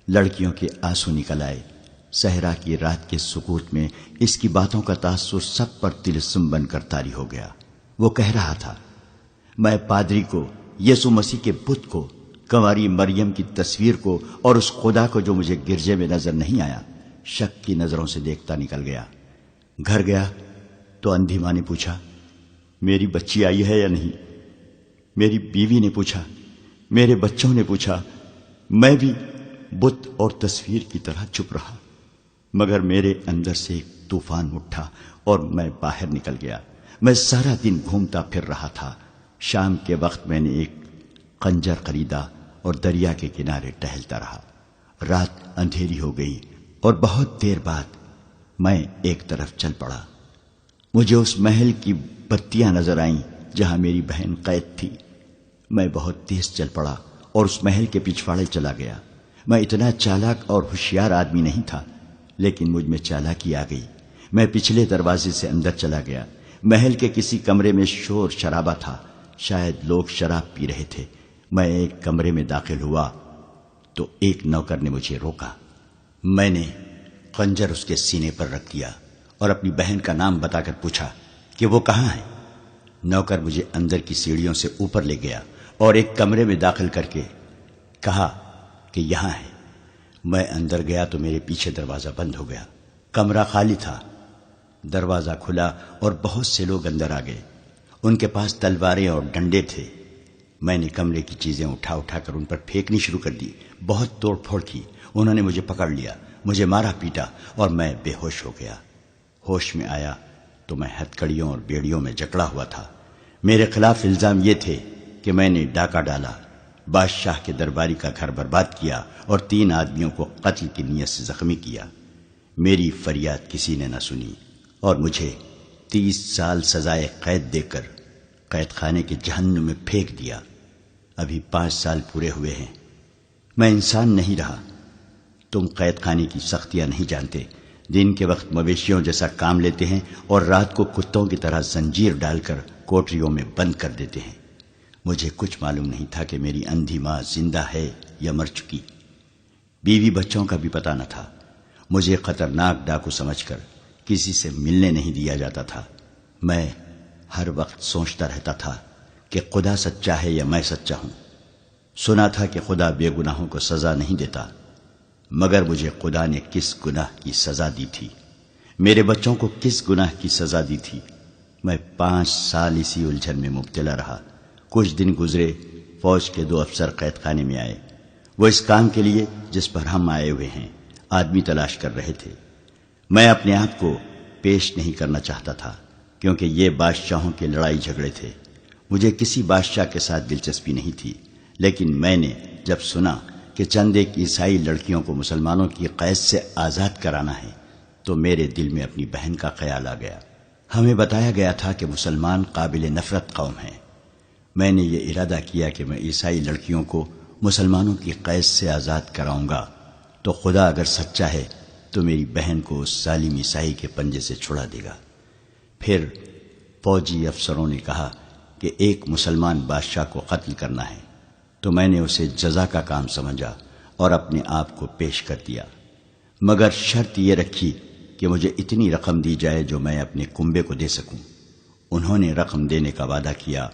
لڑکیوں کے آنسو نکل آئے۔ صحرا کی رات کے سکوت میں اس کی باتوں کا تاثر سب پر طلسم بن کر طاری ہو گیا۔ وہ کہہ رہا تھا، میں پادری کو، یسوع مسیح کے بت کو، کنواری مریم کی تصویر کو اور اس خدا کو جو مجھے گرجے میں نظر نہیں آیا، شک کی نظروں سے دیکھتا نکل گیا۔ گھر گیا تو اندھی ماں نے پوچھا، میری بچی آئی ہے یا نہیں؟ میری بیوی نے پوچھا، میرے بچوں نے پوچھا۔ میں بھی بت اور تصویر کی طرح چپ رہا، مگر میرے اندر سے ایک طوفان اٹھا اور میں باہر نکل گیا۔ میں سارا دن گھومتا پھر رہا تھا۔ شام کے وقت میں نے ایک خنجر خریدا اور دریا کے کنارے ٹہلتا رہا۔ رات اندھیری ہو گئی اور بہت دیر بعد میں ایک طرف چل پڑا۔ مجھے اس محل کی بتیاں نظر آئیں جہاں میری بہن قید تھی۔ میں بہت تیز چل پڑا اور اس محل کے پچھواڑے چلا گیا۔ میں اتنا چالاک اور ہوشیار آدمی نہیں تھا، لیکن مجھ میں چالاکی آ گئی۔ میں پچھلے دروازے سے اندر چلا گیا۔ محل کے کسی کمرے میں شور شرابہ تھا، شاید لوگ شراب پی رہے تھے۔ میں ایک کمرے میں داخل ہوا تو ایک نوکر نے مجھے روکا۔ میں نے خنجر اس کے سینے پر رکھ دیا اور اپنی بہن کا نام بتا کر پوچھا، کہ وہ کہاں ہے؟ نوکر مجھے اندر کی سیڑھیوں سے اوپر لے گیا اور ایک کمرے میں داخل کر کے کہا کہ یہاں ہے۔ میں اندر گیا تو میرے پیچھے دروازہ بند ہو گیا۔ کمرہ خالی تھا۔ دروازہ کھلا اور بہت سے لوگ اندر آ گئے۔ ان کے پاس تلواریں اور ڈنڈے تھے۔ میں نے کمرے کی چیزیں اٹھا کر ان پر پھینکنی شروع کر دی۔ بہت توڑ پھوڑ کی۔ انہوں نے مجھے پکڑ لیا، مجھے مارا پیٹا اور میں بے ہوش ہو گیا۔ ہوش میں آیا تو میں ہتھکڑیوں اور بیڑیوں میں جکڑا ہوا تھا۔ میرے خلاف الزام یہ تھے کہ میں نے ڈاکہ ڈالا، بادشاہ کے درباری کا گھر برباد کیا اور 3 آدمیوں کو قتل کی نیت سے زخمی کیا۔ میری فریاد کسی نے نہ سنی اور مجھے 30 سال سزائے قید دے کر قید خانے کے جہنم میں پھینک دیا۔ ابھی 5 سال پورے ہوئے ہیں۔ میں انسان نہیں رہا۔ تم قید خانے کی سختیاں نہیں جانتے۔ دن کے وقت مویشیوں جیسا کام لیتے ہیں اور رات کو کتوں کی طرح زنجیر ڈال کر کوٹریوں میں بند کر دیتے ہیں۔ مجھے کچھ معلوم نہیں تھا کہ میری اندھی ماں زندہ ہے یا مر چکی۔ بیوی بچوں کا بھی پتہ نہ تھا۔ مجھے خطرناک ڈاکو سمجھ کر کسی سے ملنے نہیں دیا جاتا تھا۔ میں ہر وقت سوچتا رہتا تھا کہ خدا سچا ہے یا میں سچا ہوں۔ سنا تھا کہ خدا بے گناہوں کو سزا نہیں دیتا، مگر مجھے خدا نے کس گناہ کی سزا دی تھی؟ میرے بچوں کو کس گناہ کی سزا دی تھی؟ میں 5 سال اسی الجھن میں مبتلا رہا۔ کچھ دن گزرے، فوج کے 2 افسر قید خانے میں آئے۔ وہ اس کام کے لیے جس پر ہم آئے ہوئے ہیں آدمی تلاش کر رہے تھے۔ میں اپنے آپ کو پیش نہیں کرنا چاہتا تھا کیونکہ یہ بادشاہوں کے لڑائی جھگڑے تھے۔ مجھے کسی بادشاہ کے ساتھ دلچسپی نہیں تھی، لیکن میں نے جب سنا کہ چند ایک عیسائی لڑکیوں کو مسلمانوں کی قید سے آزاد کرانا ہے تو میرے دل میں اپنی بہن کا خیال آ گیا۔ ہمیں بتایا گیا تھا کہ مسلمان قابل نفرت قوم ہیں۔ میں نے یہ ارادہ کیا کہ میں عیسائی لڑکیوں کو مسلمانوں کی قید سے آزاد کراؤں گا تو خدا اگر سچا ہے تو میری بہن کو اس ظالم عیسائی کے پنجے سے چھڑا دے گا۔ پھر فوجی افسروں نے کہا کہ ایک مسلمان بادشاہ کو قتل کرنا ہے تو میں نے اسے جزا کا کام سمجھا اور اپنے آپ کو پیش کر دیا، مگر شرط یہ رکھی کہ مجھے اتنی رقم دی جائے جو میں اپنے کنبے کو دے سکوں۔ انہوں نے رقم دینے کا وعدہ کیا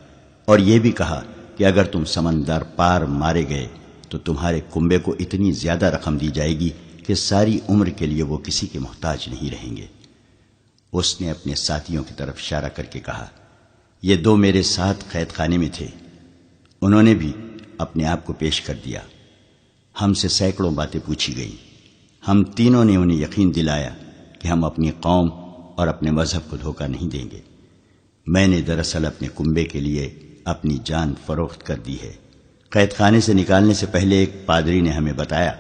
اور یہ بھی کہا کہ اگر تم سمندر پار مارے گئے تو تمہارے کنبے کو اتنی زیادہ رقم دی جائے گی کہ ساری عمر کے لیے وہ کسی کے محتاج نہیں رہیں گے۔ اس نے اپنے ساتھیوں کی طرف اشارہ کر کے کہا، یہ 2 میرے ساتھ قید خانے میں تھے، انہوں نے بھی اپنے آپ کو پیش کر دیا۔ ہم سے سینکڑوں باتیں پوچھی گئیں۔ ہم تینوں نے انہیں یقین دلایا کہ ہم اپنی قوم اور اپنے مذہب کو دھوکہ نہیں دیں گے۔ میں نے دراصل اپنے کنبے کے لیے اپنی جان فروخت کر دی ہے۔ قید خانے سے نکالنے سے پہلے ایک پادری نے ہمیں بتایا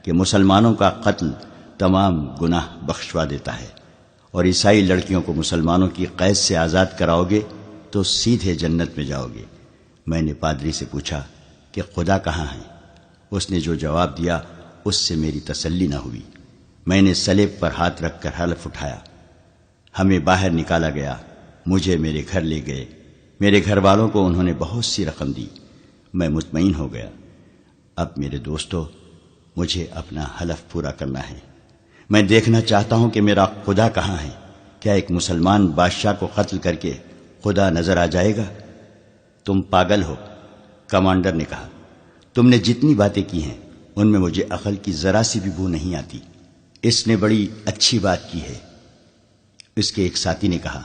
کہ مسلمانوں کا قتل تمام گناہ بخشوا دیتا ہے، اور عیسائی لڑکیوں کو مسلمانوں کی قید سے آزاد کراؤ گے تو سیدھے جنت میں جاؤ گے۔ میں نے پادری سے پوچھا کہ خدا کہاں ہے؟ اس نے جو جواب دیا اس سے میری تسلی نہ ہوئی۔ میں نے صلیب پر ہاتھ رکھ کر حلف اٹھایا۔ ہمیں باہر نکالا گیا، مجھے میرے گھر لے گئے۔ میرے گھر والوں کو انہوں نے بہت سی رقم دی۔ میں مطمئن ہو گیا۔ اب میرے دوستو، مجھے اپنا حلف پورا کرنا ہے۔ میں دیکھنا چاہتا ہوں کہ میرا خدا کہاں ہے۔ کیا ایک مسلمان بادشاہ کو قتل کر کے خدا نظر آ جائے گا؟ تم پاگل ہو، کمانڈر نے کہا۔ تم نے جتنی باتیں کی ہیں ان میں مجھے عقل کی ذرا سی بھی بو نہیں آتی۔ اس نے بڑی اچھی بات کی ہے۔ اس کے ایک ساتھی نے کہا،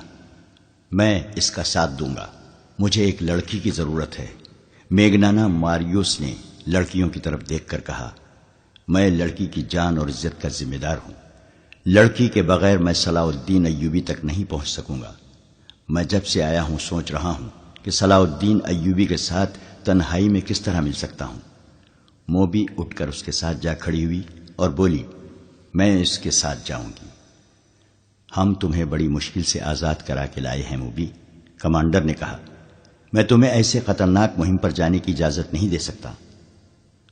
میں اس کا ساتھ دوں گا۔ مجھے ایک لڑکی کی ضرورت ہے۔ میگنانا ماریوس نے لڑکیوں کی طرف دیکھ کر کہا، میں لڑکی کی جان اور عزت کا ذمہ دار ہوں۔ لڑکی کے بغیر میں صلاح الدین ایوبی تک نہیں پہنچ سکوں گا۔ میں جب سے آیا ہوں سوچ رہا ہوں کہ صلاح الدین ایوبی کے ساتھ تنہائی میں کس طرح مل سکتا ہوں۔ موبی اٹھ کر اس کے ساتھ جا کھڑی ہوئی اور بولی، میں اس کے ساتھ جاؤں گی۔ ہم تمہیں بڑی مشکل سے آزاد کرا کے لائے ہیں موبی، کمانڈر نے کہا۔ میں تمہیں ایسے خطرناک مہم پر جانے کی اجازت نہیں دے سکتا۔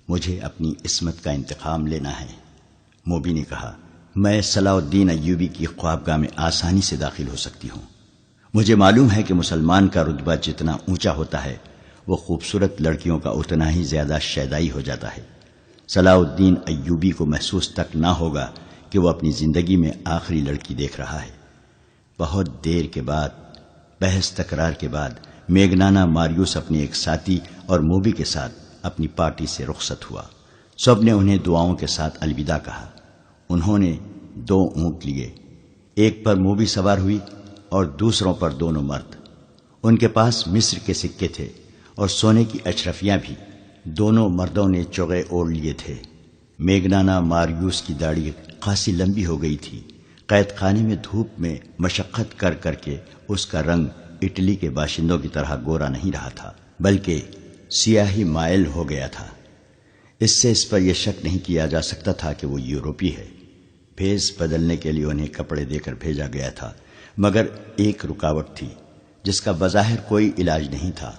مجھے اپنی عصمت کا انتقام لینا ہے۔ موبی نے کہا، میں صلاح الدین ایوبی کی خوابگاہ میں آسانی سے داخل ہو سکتی ہوں۔ مجھے معلوم ہے کہ مسلمان کا رتبہ جتنا اونچا ہوتا ہے وہ خوبصورت لڑکیوں کا اتنا ہی زیادہ شیدائی ہو جاتا ہے۔ صلاح الدین ایوبی کو محسوس تک نہ ہوگا کہ وہ اپنی زندگی میں آخری لڑکی دیکھ رہا ہے۔ بہت دیر کے بعد بحث تکرار کے بعد میگنانا ماریوس اپنے ایک ساتھی اور موبی کے ساتھ اپنی پارٹی سے رخصت ہوا۔ سب نے انہیں دعاؤں کے ساتھ الوداع کہا۔ انہوں نے 2 اونٹ لیے، ایک پر موبی سوار ہوئی اور دوسروں پر دونوں مرد۔ ان کے پاس مصر کے سکے تھے اور سونے کی اشرفیاں بھی۔ دونوں مردوں نے چوغے اوڑھ لیے تھے۔ میگنانا ماریوس کی داڑھی خاصی لمبی ہو گئی تھی۔ قید خانے میں دھوپ میں مشقت کر کر کے اس کا رنگ اٹلی کے باشندوں کی طرح گورا نہیں رہا تھا، بلکہ سیاہی مائل ہو گیا تھا۔ اس سے اس پر یہ شک نہیں کیا جا سکتا تھا کہ وہ یورپی ہے۔ بھیس بدلنے کے لیے انہیں کپڑے دے کر بھیجا گیا تھا، مگر ایک رکاوٹ تھی جس کا بظاہر کوئی علاج نہیں تھا۔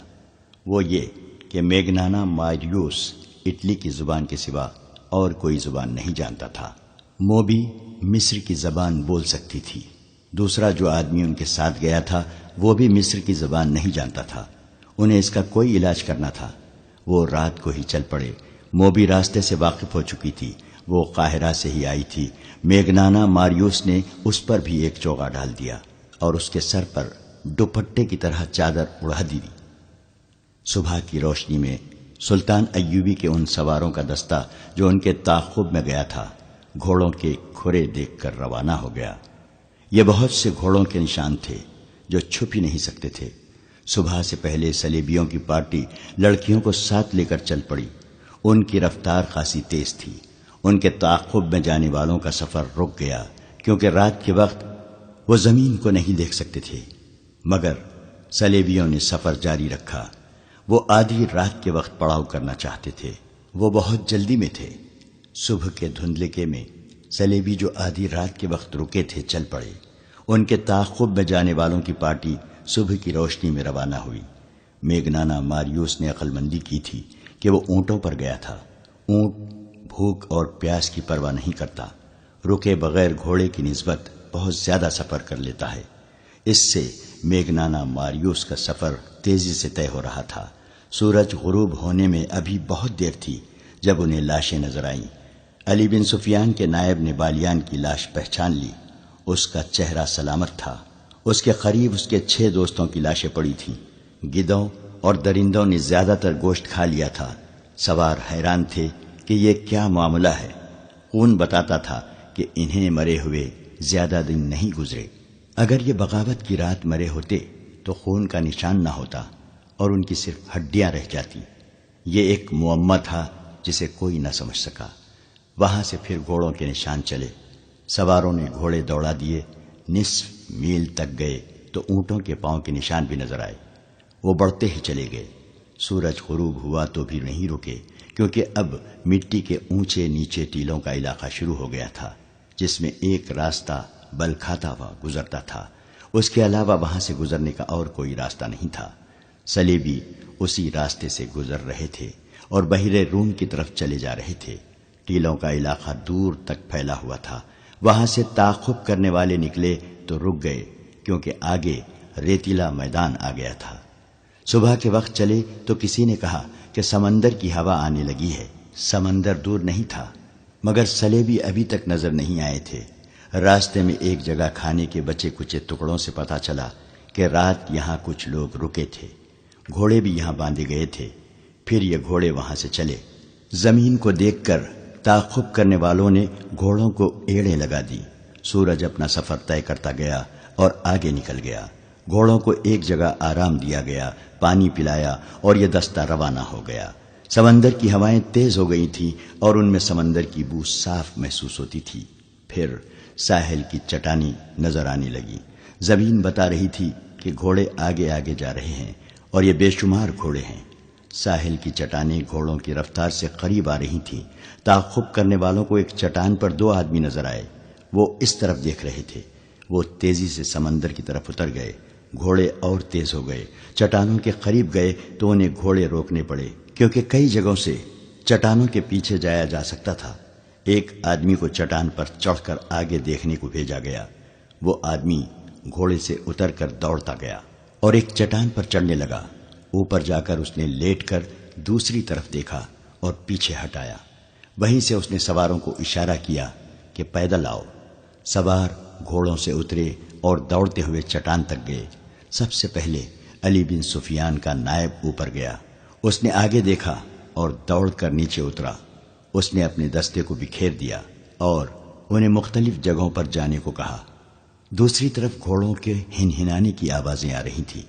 وہ یہ کہ میگنانا ماریوس اٹلی کی زبان کے سوا اور کوئی زبان نہیں جانتا تھا۔ موبی مصر کی زبان بول سکتی تھی۔ دوسرا جو آدمی ان کے ساتھ گیا تھا وہ بھی مصر کی زبان نہیں جانتا تھا۔ انہیں اس کا کوئی علاج کرنا تھا۔ وہ رات کو ہی چل پڑے۔ موبی راستے سے واقف ہو چکی تھی، وہ قاہرہ سے ہی آئی تھی۔ میگنانا ماریوس نے اس پر بھی ایک چوغا ڈال دیا اور اس کے سر پر دوپٹے کی طرح چادر اڑا دی۔ صبح کی روشنی میں سلطان ایوبی کے ان سواروں کا دستہ جو ان کے تعاقب میں گیا تھا گھوڑوں کے کھرے دیکھ کر روانہ ہو گیا۔ یہ بہت سے گھوڑوں کے نشان تھے جو چھپ ہی نہیں سکتے تھے۔ صبح سے پہلے صلیبیوں کی پارٹی لڑکیوں کو ساتھ لے کر چل پڑی۔ ان کی رفتار خاصی تیز تھی۔ ان کے تعاقب میں جانے والوں کا سفر رک گیا کیونکہ رات کے وقت وہ زمین کو نہیں دیکھ سکتے تھے، مگر صلیبیوں نے سفر جاری رکھا۔ وہ آدھی رات کے وقت پڑاؤ کرنا چاہتے تھے۔ وہ بہت جلدی میں تھے۔ صبح کے دھندلکے میں صلیبی جو آدھی رات کے وقت رکے تھے چل پڑے۔ ان کے تعاقب میں جانے والوں کی پارٹی صبح کی روشنی میں روانہ ہوئی۔ میگنانا ماریوس نے عقل مندی کی تھی کہ وہ اونٹوں پر گیا تھا۔ اونٹ بھوک اور پیاس کی پرواہ نہیں کرتا، رکے بغیر گھوڑے کی نسبت بہت زیادہ سفر کر لیتا ہے۔ اس سے میگنانا ماریوس کا سفر تیزی سے طے ہو رہا تھا۔ سورج غروب ہونے میں ابھی بہت دیر تھی جب انہیں لاشیں نظر آئیں۔ علی بن سفیان کے نائب نے بالیان کی لاش پہچان لی۔ اس کا چہرہ سلامت تھا۔ اس کے قریب اس کے 6 دوستوں کی لاشیں پڑی تھیں۔ گدھوں اور درندوں نے زیادہ تر گوشت کھا لیا تھا۔ سوار حیران تھے کہ یہ کیا معاملہ ہے۔ خون بتاتا تھا کہ انہیں مرے ہوئے زیادہ دن نہیں گزرے۔ اگر یہ بغاوت کی رات مرے ہوتے تو خون کا نشان نہ ہوتا اور ان کی صرف ہڈیاں رہ جاتی۔ یہ ایک معمہ تھا جسے کوئی نہ سمجھ سکا۔ وہاں سے پھر گھوڑوں کے نشان چلے۔ سواروں نے گھوڑے دوڑا دیے۔ نصف میل تک گئے تو اونٹوں کے پاؤں کے نشان بھی نظر آئے۔ وہ بڑھتے ہی چلے گئے۔ سورج غروب ہوا تو بھی نہیں رکے کیونکہ اب مٹی کے اونچے نیچے ٹیلوں کا علاقہ شروع ہو گیا تھا جس میں ایک راستہ بل کھاتا ہوا گزرتا تھا۔ اس کے علاوہ وہاں سے گزرنے کا اور کوئی راستہ نہیں تھا۔ صلیبی اسی راستے سے گزر رہے تھے اور بحیرہ روم کی طرف چلے جا رہے تھے۔ ٹیلوں کا علاقہ دور تک پھیلا ہوا تھا۔ وہاں سے تعاقب کرنے والے نکلے تو رک گئے کیونکہ آگے ریتیلا میدان آ گیا تھا۔ صبح کے وقت چلے تو کسی نے کہا کہ سمندر کی ہوا آنے لگی ہے۔ سمندر دور نہیں تھا مگر صلیبی ابھی تک نظر نہیں آئے تھے۔ راستے میں ایک جگہ کھانے کے بچے کچے ٹکڑوں سے پتہ چلا کہ رات یہاں کچھ لوگ رکے تھے۔ گھوڑے بھی یہاں باندھے گئے تھے۔ پھر یہ گھوڑے وہاں سے چلے۔ زمین کو دیکھ کر تعاقب کرنے والوں نے گھوڑوں کو ایڑیں لگا دی۔ سورج اپنا سفر طے کرتا گیا اور آگے نکل گیا۔ گھوڑوں کو ایک جگہ آرام دیا گیا، پانی پلایا اور یہ دستہ روانہ ہو گیا۔ سمندر کی ہوائیں تیز ہو گئی تھیں اور ان میں سمندر کی بو صاف محسوس ہوتی تھی۔ پھر ساحل کی چٹانی نظر آنے لگی۔ زمین بتا رہی تھی کہ گھوڑے آگے آگے جا رہے ہیں اور یہ بے شمار گھوڑے ہیں۔ ساحل کی چٹانیں گھوڑوں کی رفتار سے قریب آ رہی تھیں۔ تعاقب کرنے والوں کو ایک چٹان پر 2 آدمی نظر آئے۔ وہ اس طرف دیکھ رہے تھے۔ وہ تیزی سے سمندر کی طرف اتر گئے۔ گھوڑے اور تیز ہو گئے۔ چٹانوں کے قریب گئے تو انہیں گھوڑے روکنے پڑے کیونکہ کئی جگہوں سے چٹانوں کے پیچھے جایا جا سکتا تھا۔ ایک آدمی کو چٹان پر چڑھ کر آگے دیکھنے کو بھیجا گیا۔ وہ آدمی گھوڑے سے اتر کر دوڑتا گیا اور ایک چٹان پر چڑھنے لگا۔ اوپر جا کر اس نے لیٹ کر دوسری طرف دیکھا اور پیچھے ہٹایا۔ وہیں سے اس نے سواروں کو اشارہ کیا کہ پیدل آؤ۔ سوار گھوڑوں سے اترے اور دوڑتے ہوئے چٹان تک گئے۔ سب سے پہلے علی بن سفیان کا نائب اوپر گیا. اس نے آگے دیکھا اور دوڑ کر نیچے اترا. اس نے اپنے دستے کو بکھیر دیا اور انہیں مختلف جگہوں پر جانے کو کہا. دوسری طرف گھوڑوں کے ہنہنانے کی آوازیں آ رہی تھیں.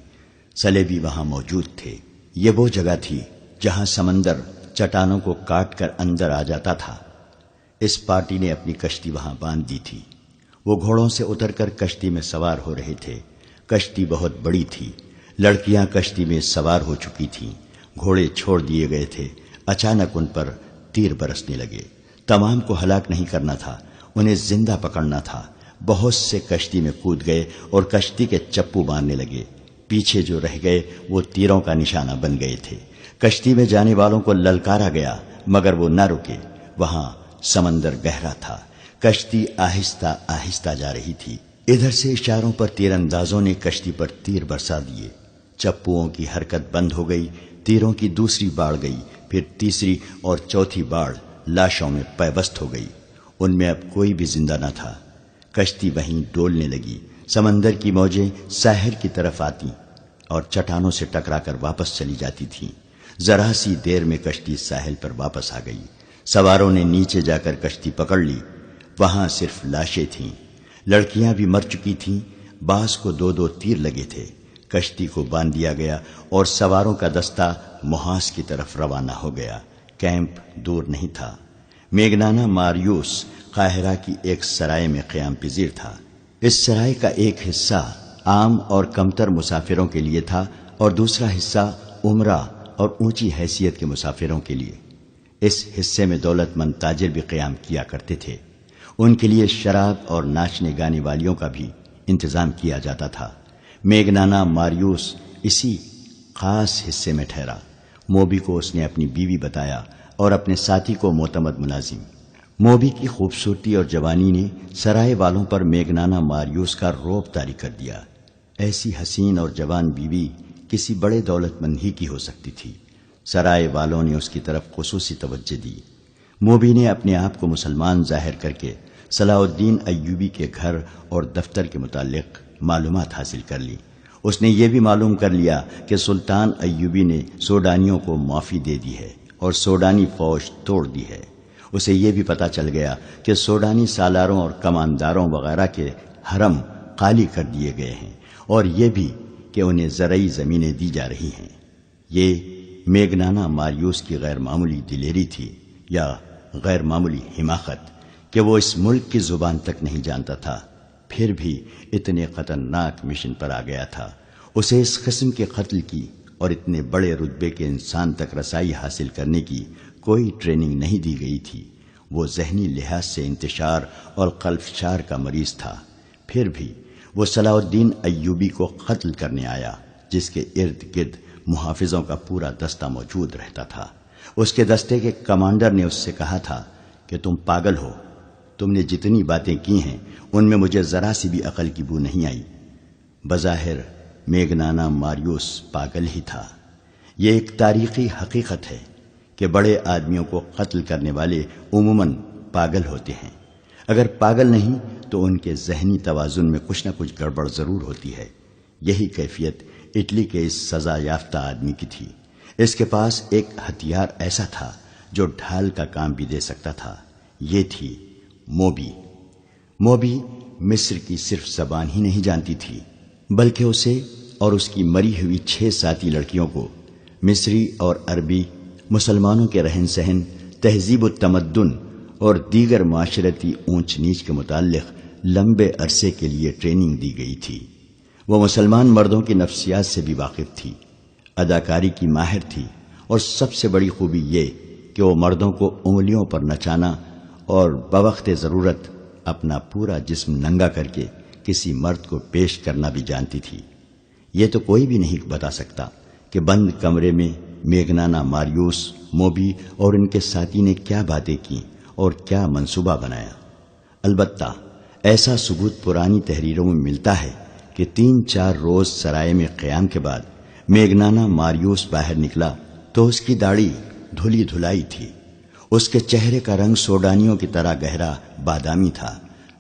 سلیبی وہاں موجود تھے. یہ وہ جگہ تھی جہاں سمندر چٹانوں کو کاٹ کر اندر آ جاتا تھا. اس پارٹی نے اپنی کشتی وہاں باندھ دی تھی. وہ گھوڑوں سے اتر کر کشتی میں سوار ہو رہے تھے. کشتی بہت بڑی تھی. لڑکیاں کشتی میں سوار ہو چکی تھیں. گھوڑے چھوڑ دیے گئے تھے. اچانک ان پر تیر برسنے لگے. تمام کو ہلاک نہیں کرنا تھا، انہیں زندہ پکڑنا تھا. بہت سے کشتی میں کود گئے اور کشتی کے چپو مارنے لگے. پیچھے جو رہ گئے وہ تیروں کا نشانہ بن گئے تھے. کشتی میں جانے والوں کو للکارا گیا مگر وہ نہ رکے. وہاں سمندر گہرا تھا. کشتی آہستہ آہستہ جا رہی تھی. ادھر سے اشاروں پر تیر اندازوں نے کشتی پر تیر برسا دیے. چپوؤں کی حرکت بند ہو گئی. تیروں کی دوسری باڑ گئی. پھر تیسری اور چوتھی باڑ لاشوں میں پیوست ہو گئی. ان میں اب کوئی بھی زندہ نہ تھا. کشتی وہیں ڈولنے لگی. سمندر کی موجیں ساحل کی طرف آتی اور چٹانوں سے ٹکرا کر واپس چلی جاتی تھیں. ذرا سی دیر میں کشتی ساحل پر واپس آ گئی. سواروں نے نیچے جا کر کشتی پکڑ لی. وہاں صرف لاشیں تھیں. لڑکیاں بھی مر چکی تھیں. بعض کو 2 تیر لگے تھے. کشتی کو باندھ دیا گیا اور سواروں کا دستہ محاذ کی طرف روانہ ہو گیا. کیمپ دور نہیں تھا. میگنانا ماریوس قاہرہ کی ایک سرائے میں قیام پذیر تھا. اس سرائے کا ایک حصہ عام اور کمتر مسافروں کے لیے تھا اور دوسرا حصہ عمرہ اور اونچی حیثیت کے مسافروں کے لیے. اس حصے میں دولت مند تاجر بھی قیام کیا کرتے تھے. ان کے لیے شراب اور ناچنے گانے والیوں کا بھی انتظام کیا جاتا تھا. میگنانا ماریوس اسی خاص حصے میں ٹھہرا. موبی کو اس نے اپنی بیوی بتایا اور اپنے ساتھی کو معتمد ملازم. موبی کی خوبصورتی اور جوانی نے سرائے والوں پر میگنانا ماریوس کا رعب طاری کر دیا. ایسی حسین اور جوان بیوی کسی بڑے دولت مند ہی کی ہو سکتی تھی. سرائے والوں نے اس کی طرف خصوصی توجہ دی. موبی نے اپنے آپ کو مسلمان ظاہر کر کے صلاح الدین ایوبی کے گھر اور دفتر کے متعلق معلومات حاصل کر لی. اس نے یہ بھی معلوم کر لیا کہ سلطان ایوبی نے سوڈانیوں کو معافی دے دی ہے اور سوڈانی فوج توڑ دی ہے. اسے یہ بھی پتا چل گیا کہ سوڈانی سالاروں اور کمانداروں وغیرہ کے حرم خالی کر دیے گئے ہیں اور یہ بھی کہ انہیں زرعی زمینیں دی جا رہی ہیں. یہ میگنانا ماریوس کی غیر معمولی دلیری تھی یا غیر معمولی حماقت کہ وہ اس ملک کی زبان تک نہیں جانتا تھا، پھر بھی اتنے خطرناک مشن پر آ گیا تھا. اسے اس قسم کے قتل کی اور اتنے بڑے رتبے کے انسان تک رسائی حاصل کرنے کی کوئی ٹریننگ نہیں دی گئی تھی. وہ ذہنی لحاظ سے انتشار اور قلفشار کا مریض تھا. پھر بھی وہ صلاح الدین ایوبی کو قتل کرنے آیا جس کے ارد گرد محافظوں کا پورا دستہ موجود رہتا تھا. اس کے دستے کے کمانڈر نے اس سے کہا تھا کہ تم پاگل ہو. تم نے جتنی باتیں کی ہیں ان میں مجھے ذرا سی بھی عقل کی بو نہیں آئی. بظاہر میگنانا ماریوس پاگل ہی تھا. یہ ایک تاریخی حقیقت ہے کہ بڑے آدمیوں کو قتل کرنے والے عموماً پاگل ہوتے ہیں. اگر پاگل نہیں تو ان کے ذہنی توازن میں کچھ نہ کچھ گڑبڑ ضرور ہوتی ہے. یہی کیفیت اٹلی کے اس سزا یافتہ آدمی کی تھی. اس کے پاس ایک ہتھیار ایسا تھا جو ڈھال کا کام بھی دے سکتا تھا. یہ تھی موبی. موبی مصر کی صرف زبان ہی نہیں جانتی تھی بلکہ اسے اور اس کی مری ہوئی 6 ساتھی لڑکیوں کو مصری اور عربی، مسلمانوں کے رہن سہن، تہذیب و تمدن اور دیگر معاشرتی اونچ نیچ کے متعلق لمبے عرصے کے لیے ٹریننگ دی گئی تھی. وہ مسلمان مردوں کی نفسیات سے بھی واقف تھی، اداکاری کی ماہر تھی اور سب سے بڑی خوبی یہ کہ وہ مردوں کو انگلیوں پر نچانا اور بوقت ضرورت اپنا پورا جسم ننگا کر کے کسی مرد کو پیش کرنا بھی جانتی تھی. یہ تو کوئی بھی نہیں بتا سکتا کہ بند کمرے میں میگنانا ماریوس، موبی اور ان کے ساتھی نے کیا باتیں کی اور کیا منصوبہ بنایا. البتہ ایسا ثبوت پرانی تحریروں میں ملتا ہے کہ 3-4 روز سرائے میں قیام کے بعد میگنانا ماریوس باہر نکلا تو اس کی داڑھی دھلی دھلائی تھی. اس کے چہرے کا رنگ سوڈانیوں کی طرح گہرا بادامی تھا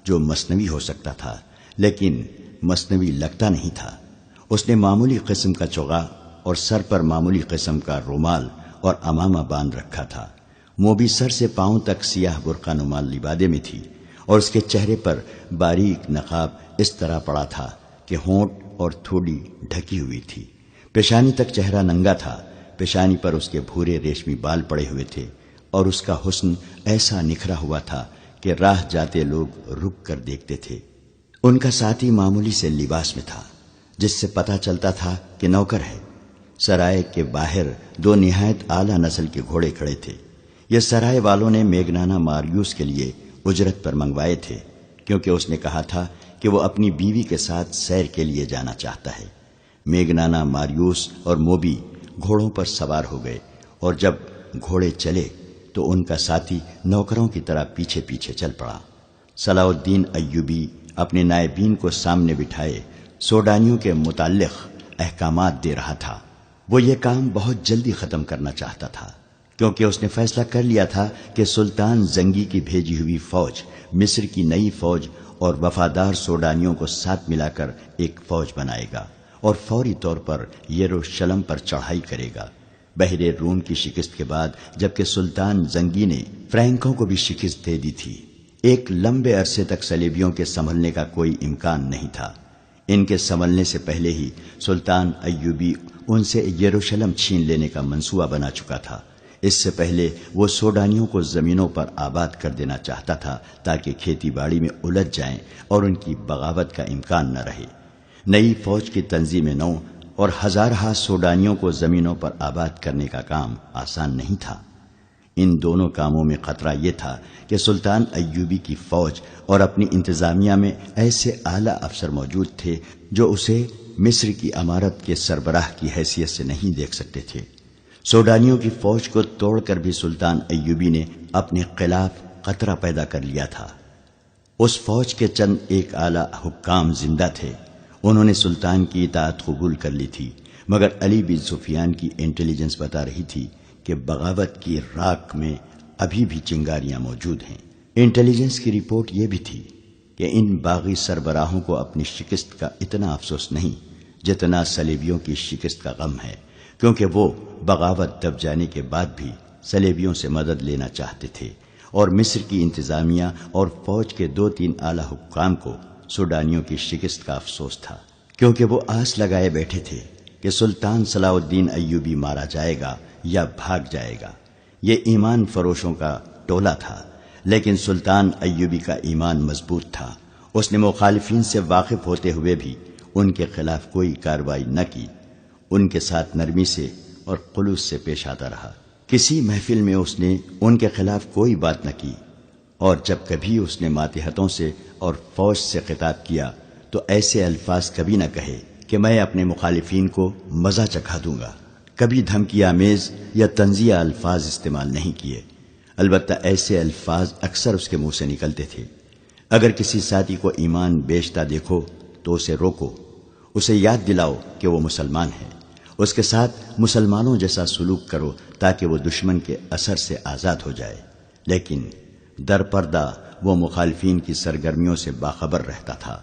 جو مصنوعی ہو سکتا تھا لیکن مصنوعی لگتا نہیں تھا. اس نے معمولی قسم کا چوغا اور سر پر معمولی قسم کا رومال اور امامہ باندھ رکھا تھا۔ موبی سر سے پاؤں تک سیاہ برقع نما لبادے میں تھی اور اس کے چہرے پر باریک نقاب اس طرح پڑا تھا کہ ہونٹ اور تھوڑی ڈھکی ہوئی تھی۔ پیشانی تک چہرہ ننگا تھا، پیشانی پر اس کے بھورے ریشمی بال پڑے ہوئے تھے اور اس کا حسن ایسا نکھرا ہوا تھا کہ راہ جاتے لوگ رک کر دیکھتے تھے۔ ان کا ساتھی معمولی سے لباس میں تھا جس سے پتہ چلتا تھا کہ نوکر ہے۔ سرائے کے باہر دو نہایت اعلیٰ نسل کے گھوڑے کھڑے تھے۔ یہ سرائے والوں نے میگنانا ماریوس کے لیے اجرت پر منگوائے تھے، کیونکہ اس نے کہا تھا کہ وہ اپنی بیوی کے ساتھ سیر کے لیے جانا چاہتا ہے۔ میگنانا ماریوس اور موبی گھوڑوں پر سوار ہو گئے اور جب گھوڑے چلے تو ان کا ساتھی نوکروں کی طرح پیچھے پیچھے چل پڑا۔ صلاح الدین ایوبی اپنے نائبین کو سامنے بٹھائے سوڈانیوں کے متعلق احکامات دے رہا تھا۔ وہ یہ کام بہت جلدی ختم کرنا چاہتا تھا، کیونکہ اس نے فیصلہ کر لیا تھا کہ سلطان زنگی کی بھیجی ہوئی فوج مصر کی نئی فوج اور وفادار سوڈانیوں کو ساتھ ملا کر ایک فوج بنائے گا اور فوری طور پر یروشلم پر چڑھائی کرے گا۔ بحر روم کی شکست کے بعد جبکہ سلطان زنگی نے فرینکوں کو بھی شکست دے دی تھی، ایک لمبے عرصے تک صلیبیوں کے سنبھلنے کا کوئی امکان نہیں تھا۔ ان کے سنبھلنے سے پہلے ہی سلطان ایوبی ان سے یروشلم چھین لینے کا منصوبہ بنا چکا تھا۔ اس سے پہلے وہ سوڈانیوں کو زمینوں پر آباد کر دینا چاہتا تھا تاکہ کھیتی باڑی میں الجھ جائیں اور ان کی بغاوت کا امکان نہ رہے۔ نئی فوج کی تنظیم نو اور ہزارہ سوڈانیوں کو زمینوں پر آباد کرنے کا کام آسان نہیں تھا۔ ان دونوں کاموں میں خطرہ یہ تھا کہ سلطان ایوبی کی فوج اور اپنی انتظامیہ میں ایسے اعلیٰ افسر موجود تھے جو اسے مصر کی امارت کے سربراہ کی حیثیت سے نہیں دیکھ سکتے تھے۔ سوڈانیوں کی فوج کو توڑ کر بھی سلطان ایوبی نے اپنے خلاف خطرہ پیدا کر لیا تھا۔ اس فوج کے چند ایک اعلیٰ حکام زندہ تھے، انہوں نے سلطان کی اطاعت قبول کر لی تھی، مگر علی بن سفیان کی انٹیلیجنس بتا رہی تھی کہ بغاوت کی راکھ میں ابھی بھی چنگاریاں موجود ہیں۔ انٹیلیجنس کی رپورٹ یہ بھی تھی کہ ان باغی سربراہوں کو اپنی شکست کا اتنا افسوس نہیں جتنا صلیبیوں کی شکست کا غم ہے، کیونکہ وہ بغاوت دب جانے کے بعد بھی صلیبیوں سے مدد لینا چاہتے تھے، اور مصر کی انتظامیہ اور فوج کے 2-3 اعلیٰ حکام کو سوڈانیوں کی شکست کا افسوس تھا، کیونکہ وہ آس لگائے بیٹھے تھے کہ سلطان صلاح الدین ایوبی مارا جائے گا یا بھاگ جائے گا۔ یہ ایمان فروشوں کا ٹولہ تھا، لیکن سلطان ایوبی کا ایمان مضبوط تھا۔ اس نے مخالفین سے واقف ہوتے ہوئے بھی ان کے خلاف کوئی کارروائی نہ کی، ان کے ساتھ نرمی سے اور خلوص سے پیش آتا رہا۔ کسی محفل میں اس نے ان کے خلاف کوئی بات نہ کی، اور جب کبھی اس نے ماتحتوں سے اور فوج سے خطاب کیا تو ایسے الفاظ کبھی نہ کہے کہ میں اپنے مخالفین کو مزہ چکھا دوں گا۔ کبھی دھمکی آمیز یا طنزیہ الفاظ استعمال نہیں کیے، البتہ ایسے الفاظ اکثر اس کے منہ سے نکلتے تھے۔ اگر کسی ساتھی کو ایمان بیچتا دیکھو تو اسے روکو، اسے یاد دلاؤ کہ وہ مسلمان ہے، اس کے ساتھ مسلمانوں جیسا سلوک کرو تاکہ وہ دشمن کے اثر سے آزاد ہو جائے۔ لیکن در پردہ وہ مخالفین کی سرگرمیوں سے باخبر رہتا تھا۔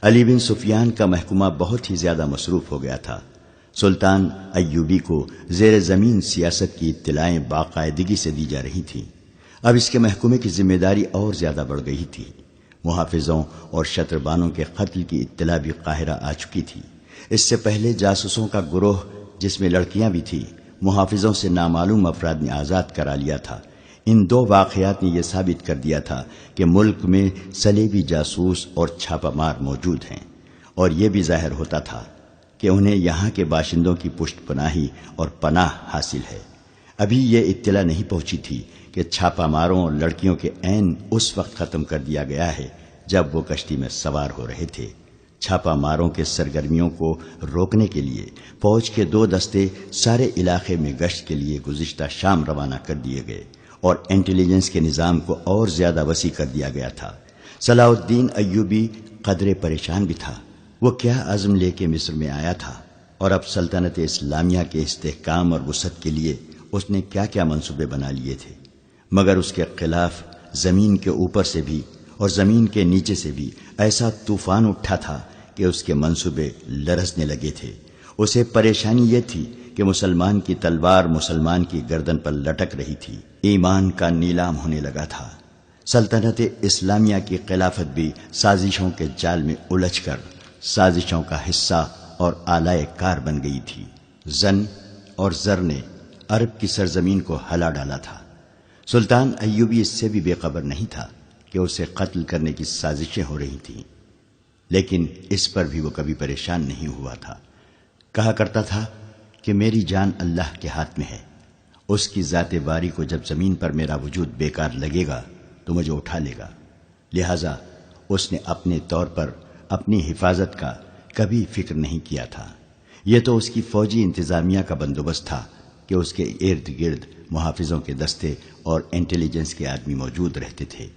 علی بن سفیان کا محکمہ بہت ہی زیادہ مصروف ہو گیا تھا۔ سلطان ایوبی کو زیر زمین سیاست کی اطلاعیں باقاعدگی سے دی جا رہی تھیں۔ اب اس کے محکمے کی ذمہ داری اور زیادہ بڑھ گئی تھی۔ محافظوں اور شتربانوں کے قتل کی اطلاع بھی قاہرہ آ چکی تھی۔ اس سے پہلے جاسوسوں کا گروہ جس میں لڑکیاں بھی تھیں، محافظوں سے نامعلوم افراد نے آزاد کرا لیا تھا۔ ان 2 واقعات نے یہ ثابت کر دیا تھا کہ ملک میں صلیبی جاسوس اور چھاپہ مار موجود ہیں، اور یہ بھی ظاہر ہوتا تھا کہ انہیں یہاں کے باشندوں کی پشت پناہی اور پناہ حاصل ہے۔ ابھی یہ اطلاع نہیں پہنچی تھی کہ چھاپہ ماروں اور لڑکیوں کے عین اس وقت ختم کر دیا گیا ہے جب وہ کشتی میں سوار ہو رہے تھے۔ چھاپہ ماروں کے سرگرمیوں کو روکنے کے لیے فوج کے 2 دستے سارے علاقے میں گشت کے لیے گزشتہ شام روانہ کر دیے گئے اور انٹیلیجنس کے نظام کو اور زیادہ وسیع کر دیا گیا تھا۔ صلاح الدین ایوبی قدرے پریشان بھی تھا۔ وہ کیا عزم لے کے مصر میں آیا تھا، اور اب سلطنت اسلامیہ کے استحکام اور وسعت کے لیے اس نے کیا کیا منصوبے بنا لیے تھے، مگر اس کے خلاف زمین کے اوپر سے بھی اور زمین کے نیچے سے بھی ایسا طوفان اٹھا تھا کہ اس کے منصوبے لرزنے لگے تھے۔ اسے پریشانی یہ تھی کہ مسلمان کی تلوار مسلمان کی گردن پر لٹک رہی تھی۔ ایمان کا نیلام ہونے لگا تھا۔ سلطنت اسلامیہ کی خلافت بھی سازشوں کے جال میں الجھ کر سازشوں کا حصہ اور آلائے کار بن گئی تھی۔ زن اور زر نے عرب کی سرزمین کو ہلا ڈالا تھا۔ سلطان ایوبی اس سے بھی بے خبر نہیں تھا کہ اسے قتل کرنے کی سازشیں ہو رہی تھیں، لیکن اس پر بھی وہ کبھی پریشان نہیں ہوا تھا۔ کہا کرتا تھا کہ میری جان اللہ کے ہاتھ میں ہے، اس کی ذات باری کو جب زمین پر میرا وجود بیکار لگے گا تو مجھے اٹھا لے گا، لہذا اس نے اپنے طور پر اپنی حفاظت کا کبھی فکر نہیں کیا تھا۔ یہ تو اس کی فوجی انتظامیہ کا بندوبست تھا کہ اس کے ارد گرد محافظوں کے دستے اور انٹیلیجنس کے آدمی موجود رہتے تھے،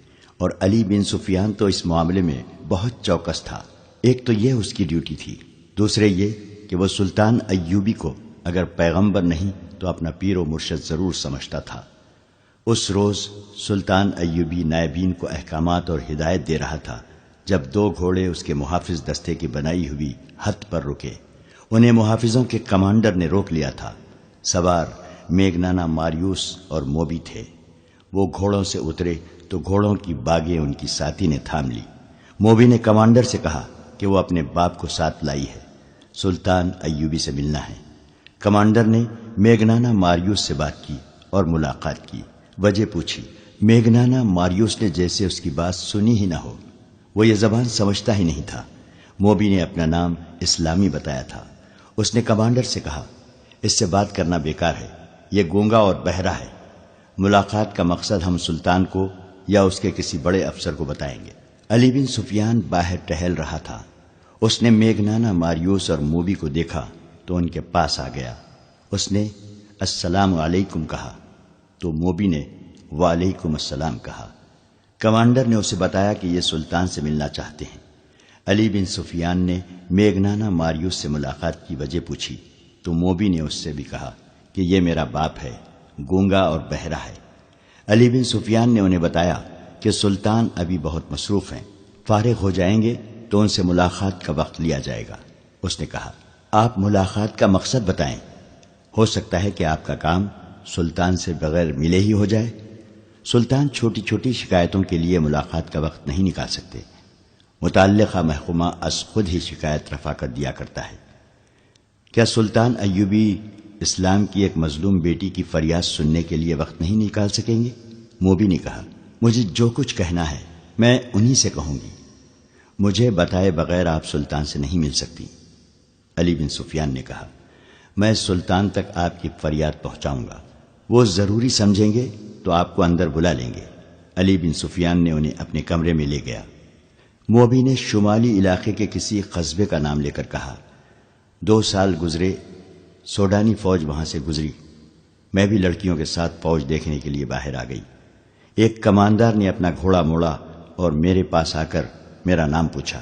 اور علی بن سفیان تو اس معاملے میں بہت چوکس تھا۔ ایک تو یہ اس کی ڈیوٹی تھی، دوسرے یہ کہ وہ سلطان ایوبی کو اگر پیغمبر نہیں تو اپنا پیر و مرشد ضرور سمجھتا تھا۔ اس روز سلطان ایوبی نائبین کو احکامات اور ہدایت دے رہا تھا جب 2 گھوڑے اس کے محافظ دستے کی بنائی ہوئی ہت پر رکے۔ انہیں محافظوں کے کمانڈر نے روک لیا تھا۔ سوار میگنانا ماریوس اور موبی تھے۔ وہ گھوڑوں سے اترے تو گھوڑوں کی باگیں ان کی ساتھی نے تھام لی۔ موبی نے کمانڈر سے کہا کہ وہ اپنے باپ کو ساتھ لائی ہے، سلطان ایوبی سے ملنا ہے۔ کمانڈر نے میگنانا ماریوس سے بات کی اور ملاقات کی، وجہ پوچھی۔ میگنانا ماریوس نے جیسے اس کی بات سنی ہی نہ ہو، وہ یہ زبان سمجھتا ہی نہیں تھا۔ موبی نے اپنا نام اسلامی بتایا تھا۔ اس نے کمانڈر سے کہا، اس سے بات کرنا بیکار ہے، یہ گونگا اور بہرا ہے۔ ملاقات کا مقصد ہم سلطان کو یا اس کے کسی بڑے افسر کو بتائیں گے۔ علی بن سفیان باہر ٹہل رہا تھا۔ اس نے میگنانا ماریوس اور موبی کو دیکھا تو ان کے پاس آ گیا۔ اس نے السلام علیکم کہا تو موبی نے وعلیکم السلام کہا۔ کمانڈر نے اسے بتایا کہ یہ سلطان سے ملنا چاہتے ہیں۔ علی بن سفیان نے میگنانا ماریوس سے ملاقات کی وجہ پوچھی تو موبی نے اس سے بھی کہا کہ یہ میرا باپ ہے، گونگا اور بہرا ہے۔ علی بن سفیان نے انہیں بتایا کہ سلطان ابھی بہت مصروف ہیں، فارغ ہو جائیں گے تو ان سے ملاقات کا وقت لیا جائے گا۔ اس نے کہا، آپ ملاقات کا مقصد بتائیں، ہو سکتا ہے کہ آپ کا کام سلطان سے بغیر ملے ہی ہو جائے۔ سلطان چھوٹی چھوٹی شکایتوں کے لیے ملاقات کا وقت نہیں نکال سکتے، متعلقہ محکمہ از خود ہی شکایت رفع کر دیا کرتا ہے۔ کیا سلطان ایوبی اسلام کی ایک مظلوم بیٹی کی فریاد سننے کے لیے وقت نہیں نکال سکیں گے؟ موبی نے کہا، مجھے جو کچھ کہنا ہے میں انہی سے کہوں گی، مجھے بتائے بغیر آپ سلطان سے نہیں مل سکتی۔ علی بن سفیان نے کہا، میں سلطان تک آپ کی فریاد پہنچاؤں گا، وہ ضروری سمجھیں گے تو آپ کو اندر بلا لیں گے۔ علی بن سفیان نے انہیں اپنے کمرے میں لے گیا۔ موبی نے شمالی علاقے کے کسی قصبے کا نام لے کر کہا، 2 سال گزرے، سوڈانی فوج وہاں سے گزری، میں بھی لڑکیوں کے ساتھ فوج دیکھنے کے لیے باہر آ گئی۔ ایک کماندار نے اپنا گھوڑا موڑا اور میرے پاس آ کر میرا نام پوچھا۔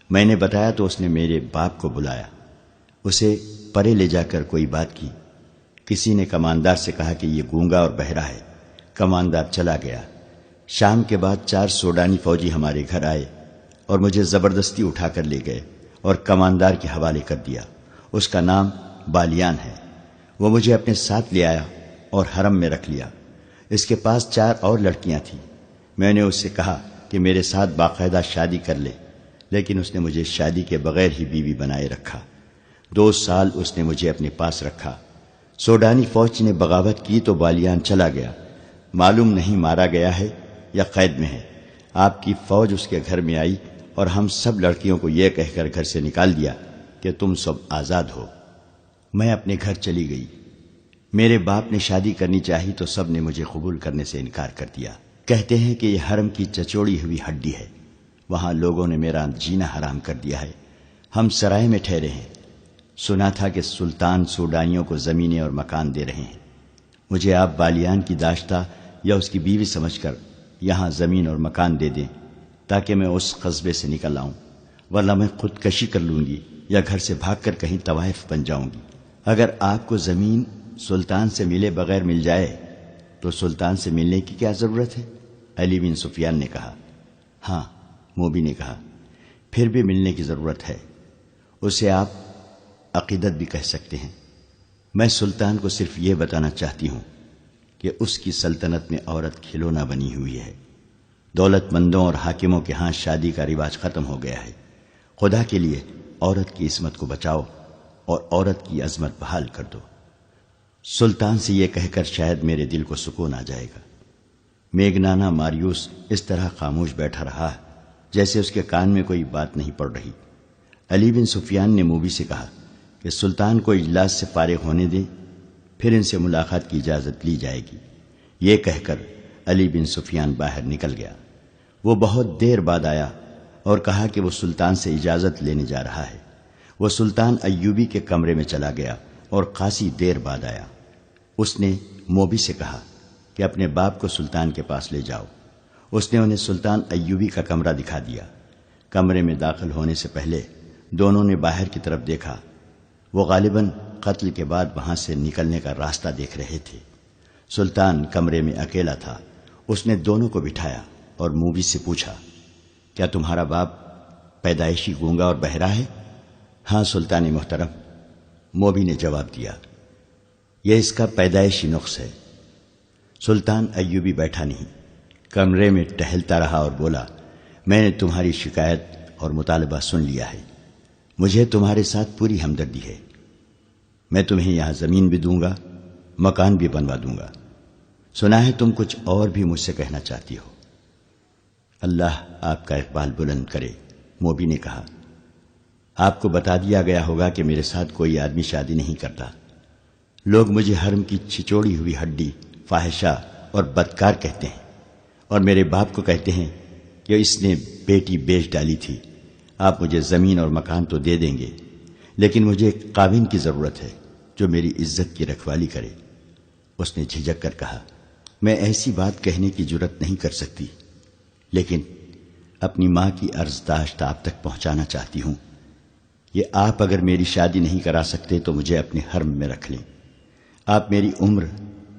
میں نے بتایا تو اس نے میرے باپ کو بلایا، اسے پرے لے جا کر کوئی بات کی۔ کسی نے کماندار سے کہا کہ یہ گونگا اور بہرا ہے۔ کماندار چلا گیا۔ شام کے بعد 4 سوڈانی فوجی ہمارے گھر آئے اور مجھے زبردستی اٹھا کر لے گئے اور کماندار کے حوالے کر دیا۔ اس کا نام بالیان ہے۔ وہ مجھے اپنے ساتھ لے آیا اور حرم میں رکھ لیا۔ اس کے پاس 4 اور لڑکیاں تھیں۔ میں نے اس سے کہا کہ میرے ساتھ باقاعدہ شادی کر لے، لیکن اس نے مجھے شادی کے بغیر ہی بیوی بنائے رکھا۔ 2 سال اس نے مجھے اپنے پاس رکھا۔ سوڈانی فوج نے بغاوت کی تو بالیان چلا گیا، معلوم نہیں مارا گیا ہے یا قید میں ہے۔ آپ کی فوج اس کے گھر میں آئی اور ہم سب لڑکیوں کو یہ کہہ کر گھر سے نکال دیا کہ تم سب آزاد ہو۔ میں اپنے گھر چلی گئی۔ میرے باپ نے شادی کرنی چاہی تو سب نے مجھے قبول کرنے سے انکار کر دیا۔ کہتے ہیں کہ یہ حرم کی چچوڑی ہوئی ہڈی ہے، وہاں لوگوں نے میرا جینا حرام کر دیا ہے۔ ہم سرائے میں ٹھہرے ہیں، سنا تھا کہ سلطان سوڈانیوں کو زمینیں اور مکان دے رہے ہیں۔ مجھے آپ بالیان کی داشتہ یا اس کی بیوی سمجھ کر یہاں زمین اور مکان دے دیں تاکہ میں اس قصبے سے نکل آؤں، ورنہ میں خودکشی کر لوں گی یا گھر سے بھاگ کر کہیں طوائف بن جاؤں گی۔ اگر آپ کو زمین سلطان سے ملے بغیر مل جائے تو سلطان سے ملنے کی کیا ضرورت ہے؟ علی بن سفیان نے کہا۔ ہاں، موبی نے کہا، پھر بھی ملنے کی ضرورت ہے۔ اسے آپ عقیدت بھی کہہ سکتے ہیں۔ میں سلطان کو صرف یہ بتانا چاہتی ہوں کہ اس کی سلطنت میں عورت کھلونا بنی ہوئی ہے۔ دولت مندوں اور حاکموں کے ہاں شادی کا رواج ختم ہو گیا ہے۔ خدا کے لیے عورت کی عصمت کو بچاؤ اور عورت کی عظمت بحال کر دو۔ سلطان سے یہ کہہ کر شاید میرے دل کو سکون آ جائے گا۔ میگنانا ماریوس اس طرح خاموش بیٹھا رہا جیسے اس کے کان میں کوئی بات نہیں پڑ رہی۔ علی بن سفیان نے موبی سے کہا کہ سلطان کو اجلاس سے فارغ ہونے دیں، پھر ان سے ملاقات کی اجازت لی جائے گی۔ یہ کہہ کر علی بن سفیان باہر نکل گیا۔ وہ بہت دیر بعد آیا اور کہا کہ وہ سلطان سے اجازت لینے جا رہا ہے۔ وہ سلطان ایوبی کے کمرے میں چلا گیا اور خاصی دیر بعد آیا۔ اس نے موبی سے کہا کہ اپنے باپ کو سلطان کے پاس لے جاؤ۔ اس نے انہیں سلطان ایوبی کا کمرہ دکھا دیا۔ کمرے میں داخل ہونے سے پہلے دونوں نے باہر کی طرف دیکھا۔ وہ غالباً قتل کے بعد وہاں سے نکلنے کا راستہ دیکھ رہے تھے۔ سلطان کمرے میں اکیلا تھا۔ اس نے دونوں کو بٹھایا اور موبی سے پوچھا، کیا تمہارا باپ پیدائشی گونگا اور بہرا ہے؟ ہاں سلطان محترم، موبی نے جواب دیا، یہ اس کا پیدائشی نقص ہے۔ سلطان ایوبی بیٹھا نہیں، کمرے میں ٹہلتا رہا اور بولا، میں نے تمہاری شکایت اور مطالبہ سن لیا ہے۔ مجھے تمہارے ساتھ پوری ہمدردی ہے۔ میں تمہیں یہاں زمین بھی دوں گا، مکان بھی بنوا دوں گا۔ سنا ہے تم کچھ اور بھی مجھ سے کہنا چاہتی ہو۔ اللہ آپ کا اقبال بلند کرے، موبی نے کہا۔ آپ کو بتا دیا گیا ہوگا کہ میرے ساتھ کوئی آدمی شادی نہیں کرتا۔ لوگ مجھے حرم کی چھچوڑی ہوئی ہڈی، فاحشہ اور بدکار کہتے ہیں، اور میرے باپ کو کہتے ہیں کہ اس نے بیٹی بیچ ڈالی تھی۔ آپ مجھے زمین اور مکان تو دے دیں گے، لیکن مجھے ایک قابن کی ضرورت ہے جو میری عزت کی رکھوالی کرے۔ اس نے جھجک کر کہا، میں ایسی بات کہنے کی جرت نہیں کر سکتی، لیکن اپنی ماں کی عرضداشت آپ تک پہنچانا چاہتی ہوں۔ یہ آپ اگر میری شادی نہیں کرا سکتے تو مجھے اپنے حرم میں رکھ لیں۔ آپ میری عمر،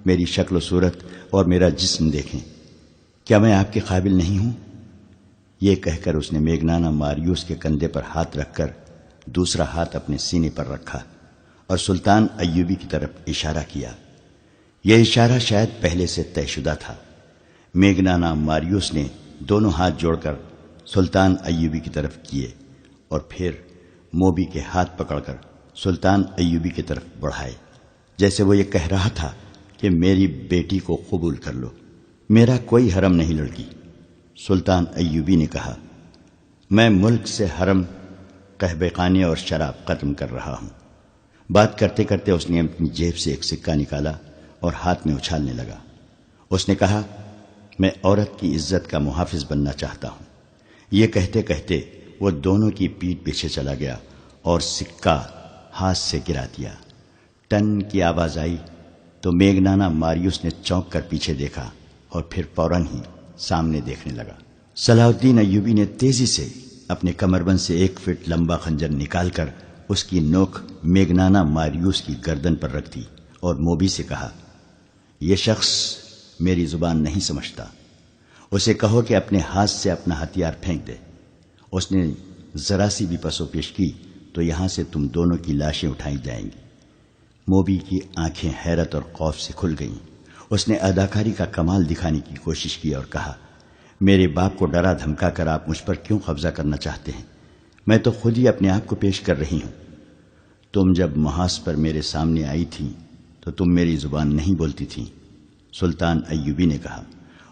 میری شکل و صورت اور میرا جسم دیکھیں۔ کیا میں آپ کے قابل نہیں ہوں؟ یہ کہہ کر اس نے میگنانا ماریوس کے کندھے پر ہاتھ رکھ کر دوسرا ہاتھ اپنے سینے پر رکھا اور سلطان ایوبی کی طرف اشارہ کیا۔ یہ اشارہ شاید پہلے سے طے شدہ تھا۔ میگنانا ماریوس نے دونوں ہاتھ جوڑ کر سلطان ایوبی کی طرف کیے اور پھر موبی کے ہاتھ پکڑ کر سلطان ایوبی کی طرف بڑھائے، جیسے وہ یہ کہہ رہا تھا کہ میری بیٹی کو قبول کر لو، میرا کوئی حرم نہیں لڑکی۔ سلطان ایوبی نے کہا، میں ملک سے حرم، قہبہ خانے اور شراب ختم کر رہا ہوں۔ بات کرتے کرتے اس نے اپنی جیب سے ایک سکہ نکالا اور ہاتھ میں اچھالنے لگا۔ اس نے کہا، میں عورت کی عزت کا محافظ بننا چاہتا ہوں۔ یہ کہتے کہتے وہ دونوں کی پیٹھ پیچھے چلا گیا اور سکہ ہاتھ سے گرا دیا۔ ٹن کی آواز آئی تو میگنانا ماریوس نے چونک کر پیچھے دیکھا اور پھر فوراً ہی سامنے دیکھنے لگا۔ صلاح الدین ایوبی نے تیزی سے اپنے کمربند سے 1 فٹ لمبا خنجر نکال کر اس کی نوک میگنانا ماریوس کی گردن پر رکھ دی اور موبی سے کہا، یہ شخص میری زبان نہیں سمجھتا، اسے کہو کہ اپنے ہاتھ سے اپنا ہتھیار پھینک دے۔ اس نے ذرا سی بھی پسو پیش کی تو یہاں سے تم دونوں کی لاشیں اٹھائی جائیں گی۔ موبی کی آنکھیں حیرت اور خوف سے کھل گئیں۔ اس نے اداکاری کا کمال دکھانے کی کوشش کی اور کہا، میرے باپ کو ڈرا دھمکا کر آپ مجھ پر کیوں قبضہ کرنا چاہتے ہیں؟ میں تو خود ہی اپنے آپ کو پیش کر رہی ہوں۔ تم جب محاذ پر میرے سامنے آئی تھی تو تم میری زبان نہیں بولتی تھی، سلطان ایوبی نے کہا،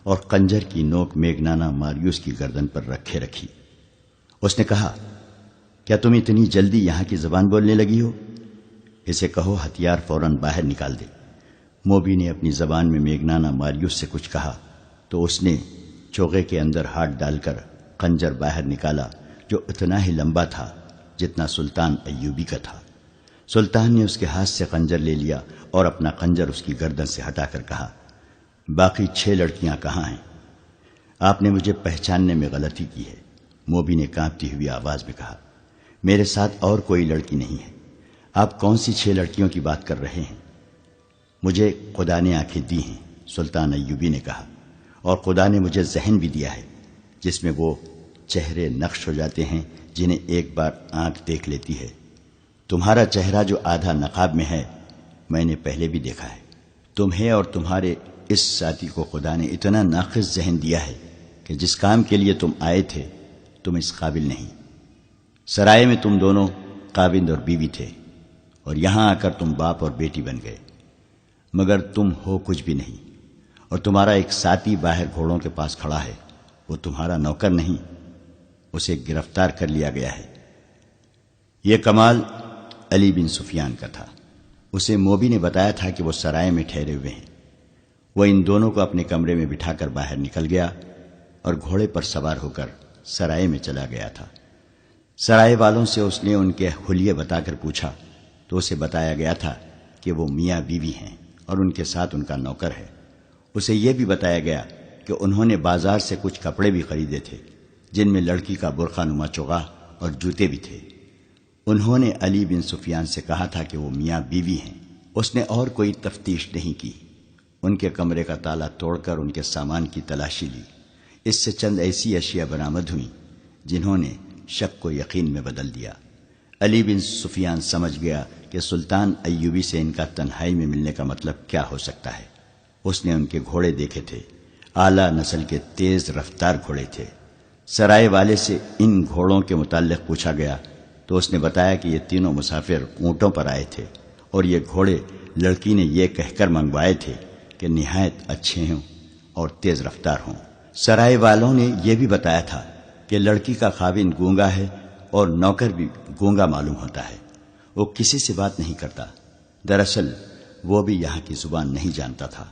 اور خنجر کی نوک میگنانا ماریوس کی گردن پر رکھے رکھی۔ اس نے کہا، کیا تم اتنی جلدی یہاں کی زبان بولنے لگی ہو؟ اسے کہو ہتھیار فوراً باہر نکال دے۔ موبی نے اپنی زبان میں میگنانا ماریوس سے کچھ کہا تو اس نے چوغے کے اندر ہاتھ ڈال کر خنجر باہر نکالا، جو اتنا ہی لمبا تھا جتنا سلطان ایوبی کا تھا۔ سلطان نے اس کے ہاتھ سے خنجر لے لیا اور اپنا خنجر اس کی گردن سے ہٹا کر کہا، باقی 6 لڑکیاں کہاں ہیں؟ آپ نے مجھے پہچاننے میں غلطی کی ہے، موبی نے کانپتی ہوئی آواز میں کہا، میرے ساتھ اور کوئی لڑکی نہیں ہے۔ آپ کون سی 6 لڑکیوں کی بات کر رہے ہیں؟ مجھے خدا نے آنکھیں دی ہیں، سلطان ایوبی نے کہا، اور خدا نے مجھے ذہن بھی دیا ہے جس میں وہ چہرے نقش ہو جاتے ہیں جنہیں ایک بار آنکھ دیکھ لیتی ہے۔ تمہارا چہرہ جو آدھا نقاب میں ہے میں نے پہلے بھی دیکھا ہے۔ تمہیں اور تمہارے اس ساتھی کو خدا نے اتنا ناقص ذہن دیا ہے کہ جس کام کے لیے تم آئے تھے تم اس قابل نہیں۔ سرائے میں تم دونوں خاوند اور بیوی تھے اور یہاں آ کر تم باپ اور بیٹی بن گئے، مگر تم ہو کچھ بھی نہیں، اور تمہارا ایک ساتھی باہر گھوڑوں کے پاس کھڑا ہے، وہ تمہارا نوکر نہیں، اسے گرفتار کر لیا گیا ہے۔ یہ کمال علی بن سفیان کا تھا۔ اسے موبی نے بتایا تھا کہ وہ سرائے میں ٹھہرے ہوئے ہیں۔ وہ ان دونوں کو اپنے کمرے میں بٹھا کر باہر نکل گیا اور گھوڑے پر سوار ہو کر سرائے میں چلا گیا تھا۔ سرائے والوں سے اس نے ان کے حلیے بتا کر پوچھا تو اسے بتایا گیا تھا کہ وہ میاں بیوی ہیں اور ان کے ساتھ ان کا نوکر ہے۔ اسے یہ بھی بتایا گیا کہ انہوں نے بازار سے کچھ کپڑے بھی خریدے تھے جن میں لڑکی کا برقع نما چوغا اور جوتے بھی تھے۔ انہوں نے علی بن سفیان سے کہا تھا کہ وہ میاں بیوی ہیں۔ اس نے اور کوئی تفتیش نہیں کی۔ ان کے کمرے کا تالا توڑ کر ان کے سامان کی تلاشی لی۔ اس سے چند ایسی اشیاء برآمد ہوئیں جنہوں نے شک کو یقین میں بدل دیا۔ علی بن سفیان سمجھ گیا کہ سلطان ایوبی سے ان کا تنہائی میں ملنے کا مطلب کیا ہو سکتا ہے۔ اس نے ان کے گھوڑے دیکھے تھے، اعلیٰ نسل کے تیز رفتار گھوڑے تھے۔ سرائے والے سے ان گھوڑوں کے متعلق پوچھا گیا تو اس نے بتایا کہ یہ تینوں مسافر اونٹوں پر آئے تھے اور یہ گھوڑے لڑکی نے یہ کہہ کر منگوائے تھے کہ نہایت اچھے ہوں اور تیز رفتار ہوں۔ سرائے والوں نے یہ بھی بتایا تھا کہ لڑکی کا خاوند گونگا ہے اور نوکر بھی گونگا معلوم ہوتا ہے، وہ کسی سے بات نہیں کرتا۔ دراصل وہ بھی یہاں کی زبان نہیں جانتا تھا۔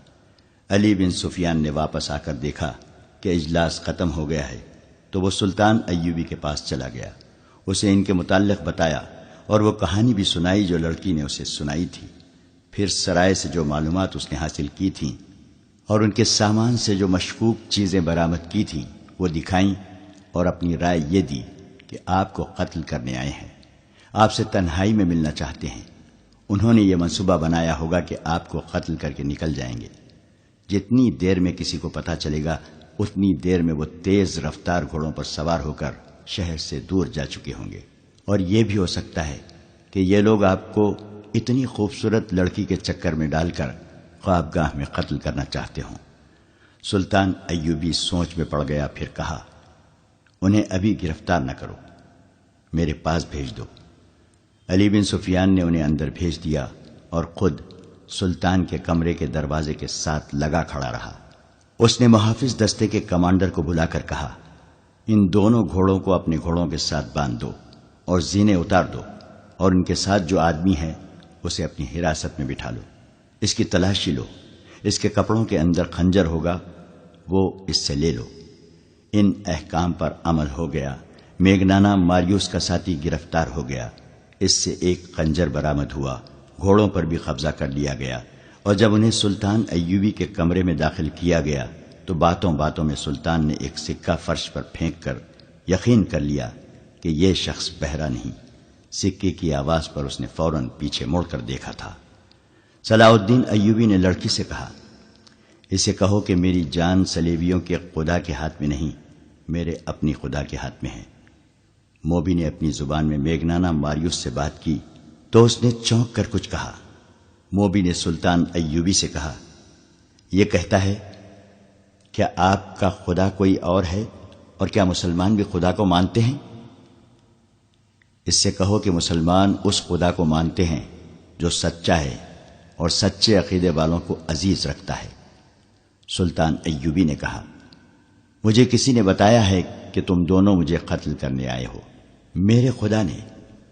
علی بن سفیان نے واپس آ کر دیکھا کہ اجلاس ختم ہو گیا ہے تو وہ سلطان ایوبی کے پاس چلا گیا، اسے ان کے متعلق بتایا اور وہ کہانی بھی سنائی جو لڑکی نے اسے سنائی تھی۔ پھر سرائے سے جو معلومات اس نے حاصل کی تھیں اور ان کے سامان سے جو مشکوک چیزیں برآمد کی تھیں وہ دکھائیں اور اپنی رائے یہ دی کہ آپ کو قتل کرنے آئے ہیں، آپ سے تنہائی میں ملنا چاہتے ہیں۔ انہوں نے یہ منصوبہ بنایا ہوگا کہ آپ کو قتل کر کے نکل جائیں گے۔ جتنی دیر میں کسی کو پتہ چلے گا اتنی دیر میں وہ تیز رفتار گھوڑوں پر سوار ہو کر شہر سے دور جا چکے ہوں گے، اور یہ بھی ہو سکتا ہے کہ یہ لوگ آپ کو اتنی خوبصورت لڑکی کے چکر میں ڈال کر خوابگاہ میں قتل کرنا چاہتے ہوں۔ سلطان ایوبی سوچ میں پڑ گیا، پھر کہا، انہیں ابھی گرفتار نہ کرو، میرے پاس بھیج دو۔ علی بن سفیان نے انہیں اندر بھیج دیا اور خود سلطان کے کمرے کے دروازے کے ساتھ لگا کھڑا رہا۔ اس نے محافظ دستے کے کمانڈر کو بلا کر کہا، ان دونوں گھوڑوں کو اپنے گھوڑوں کے ساتھ باندھ دو اور زینے اتار دو، اور ان کے ساتھ جو آدمی ہے اسے اپنی حراست میں بٹھا لو، اس کی تلاشی لو، اس کے کپڑوں کے اندر خنجر ہوگا، وہ اس سے لے لو۔ ان احکام پر عمل ہو گیا۔ میگنانا ماریوس کا ساتھی گرفتار ہو گیا، اس سے ایک خنجر برآمد ہوا، گھوڑوں پر بھی قبضہ کر لیا گیا، اور جب انہیں سلطان ایوبی کے کمرے میں داخل کیا گیا تو باتوں باتوں میں سلطان نے ایک سکہ فرش پر پھینک کر یقین کر لیا کہ یہ شخص بہرا نہیں۔ سکے کی آواز پر اس نے فوراً پیچھے مڑ کر دیکھا تھا۔ صلاح الدین ایوبی نے لڑکی سے کہا، اسے کہو کہ میری جان صلیبیوں کے خدا کے ہاتھ میں نہیں، میرے اپنی خدا کے ہاتھ میں ہے۔ موبی نے اپنی زبان میں میگنانا ماریوس سے بات کی تو اس نے چونک کر کچھ کہا۔ موبی نے سلطان ایوبی سے کہا، یہ کہتا ہے کیا آپ کا خدا کوئی اور ہے، اور کیا مسلمان بھی خدا کو مانتے ہیں؟ اس سے کہو کہ مسلمان اس خدا کو مانتے ہیں جو سچا ہے اور سچے عقیدے والوں کو عزیز رکھتا ہے۔ سلطان ایوبی نے کہا، مجھے کسی نے بتایا ہے کہ تم دونوں مجھے قتل کرنے آئے ہو۔ میرے خدا نے،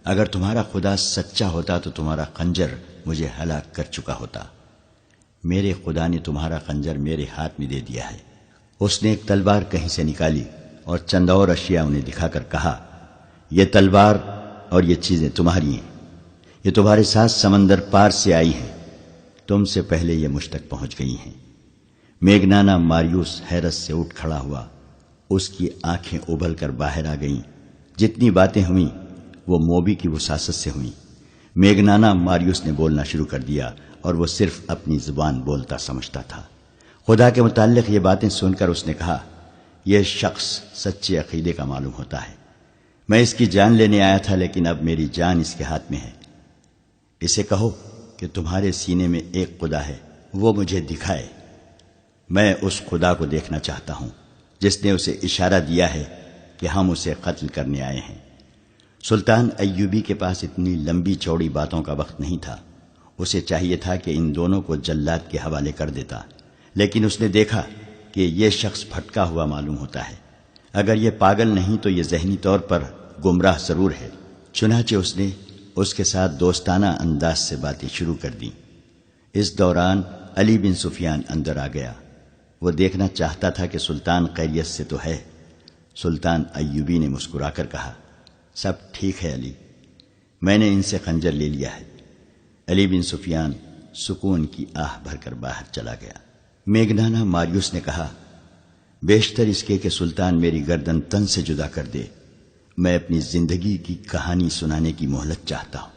اگر تمہارا خدا سچا ہوتا تو تمہارا خنجر مجھے ہلاک کر چکا ہوتا۔ میرے خدا نے تمہارا خنجر میرے ہاتھ میں دے دیا ہے۔ اس نے ایک تلوار کہیں سے نکالی اور چند اور اشیاء انہیں دکھا کر کہا، یہ تلوار اور یہ چیزیں تمہاری ہیں، یہ تمہارے ساتھ سمندر پار سے آئی ہیں، تم سے پہلے یہ مجھ تک پہنچ گئی ہیں۔ میگنانا ماریوس حیرت سے اٹھ کھڑا ہوا، اس کی آنکھیں ابھل کر باہر آ گئیں۔ جتنی باتیں ہوئیں وہ موبی کی وساست سے ہوئیں۔ میگنانا ماریوس نے بولنا شروع کر دیا اور وہ صرف اپنی زبان بولتا سمجھتا تھا۔ خدا کے متعلق یہ باتیں سن کر اس نے کہا، یہ شخص سچے عقیدے کا معلوم ہوتا ہے۔ میں اس کی جان لینے آیا تھا، لیکن اب میری جان اس کے ہاتھ میں ہے۔ اسے کہو کہ تمہارے سینے میں ایک خدا ہے، وہ مجھے دکھائے۔ میں اس خدا کو دیکھنا چاہتا ہوں جس نے اسے اشارہ دیا ہے کہ ہم اسے قتل کرنے آئے ہیں۔ سلطان ایوبی کے پاس اتنی لمبی چوڑی باتوں کا وقت نہیں تھا۔ اسے چاہیے تھا کہ ان دونوں کو جلاد کے حوالے کر دیتا، لیکن اس نے دیکھا کہ یہ شخص بھٹکا ہوا معلوم ہوتا ہے۔ اگر یہ پاگل نہیں تو یہ ذہنی طور پر گمراہ ضرور ہے۔ چنانچہ اس نے اس کے ساتھ دوستانہ انداز سے باتیں شروع کر دیں۔ اس دوران علی بن سفیان اندر آ گیا۔ وہ دیکھنا چاہتا تھا کہ سلطان خیریت سے تو ہے۔ سلطان ایوبی نے مسکرا کر کہا، سب ٹھیک ہے علی، میں نے ان سے خنجر لے لیا ہے۔ علی بن سفیان سکون کی آہ بھر کر باہر چلا گیا۔ میگنانا ماریوس نے کہا، بیشتر اس کے کہ سلطان میری گردن تن سے جدا کر دے، میں اپنی زندگی کی کہانی سنانے کی مہلت چاہتا ہوں۔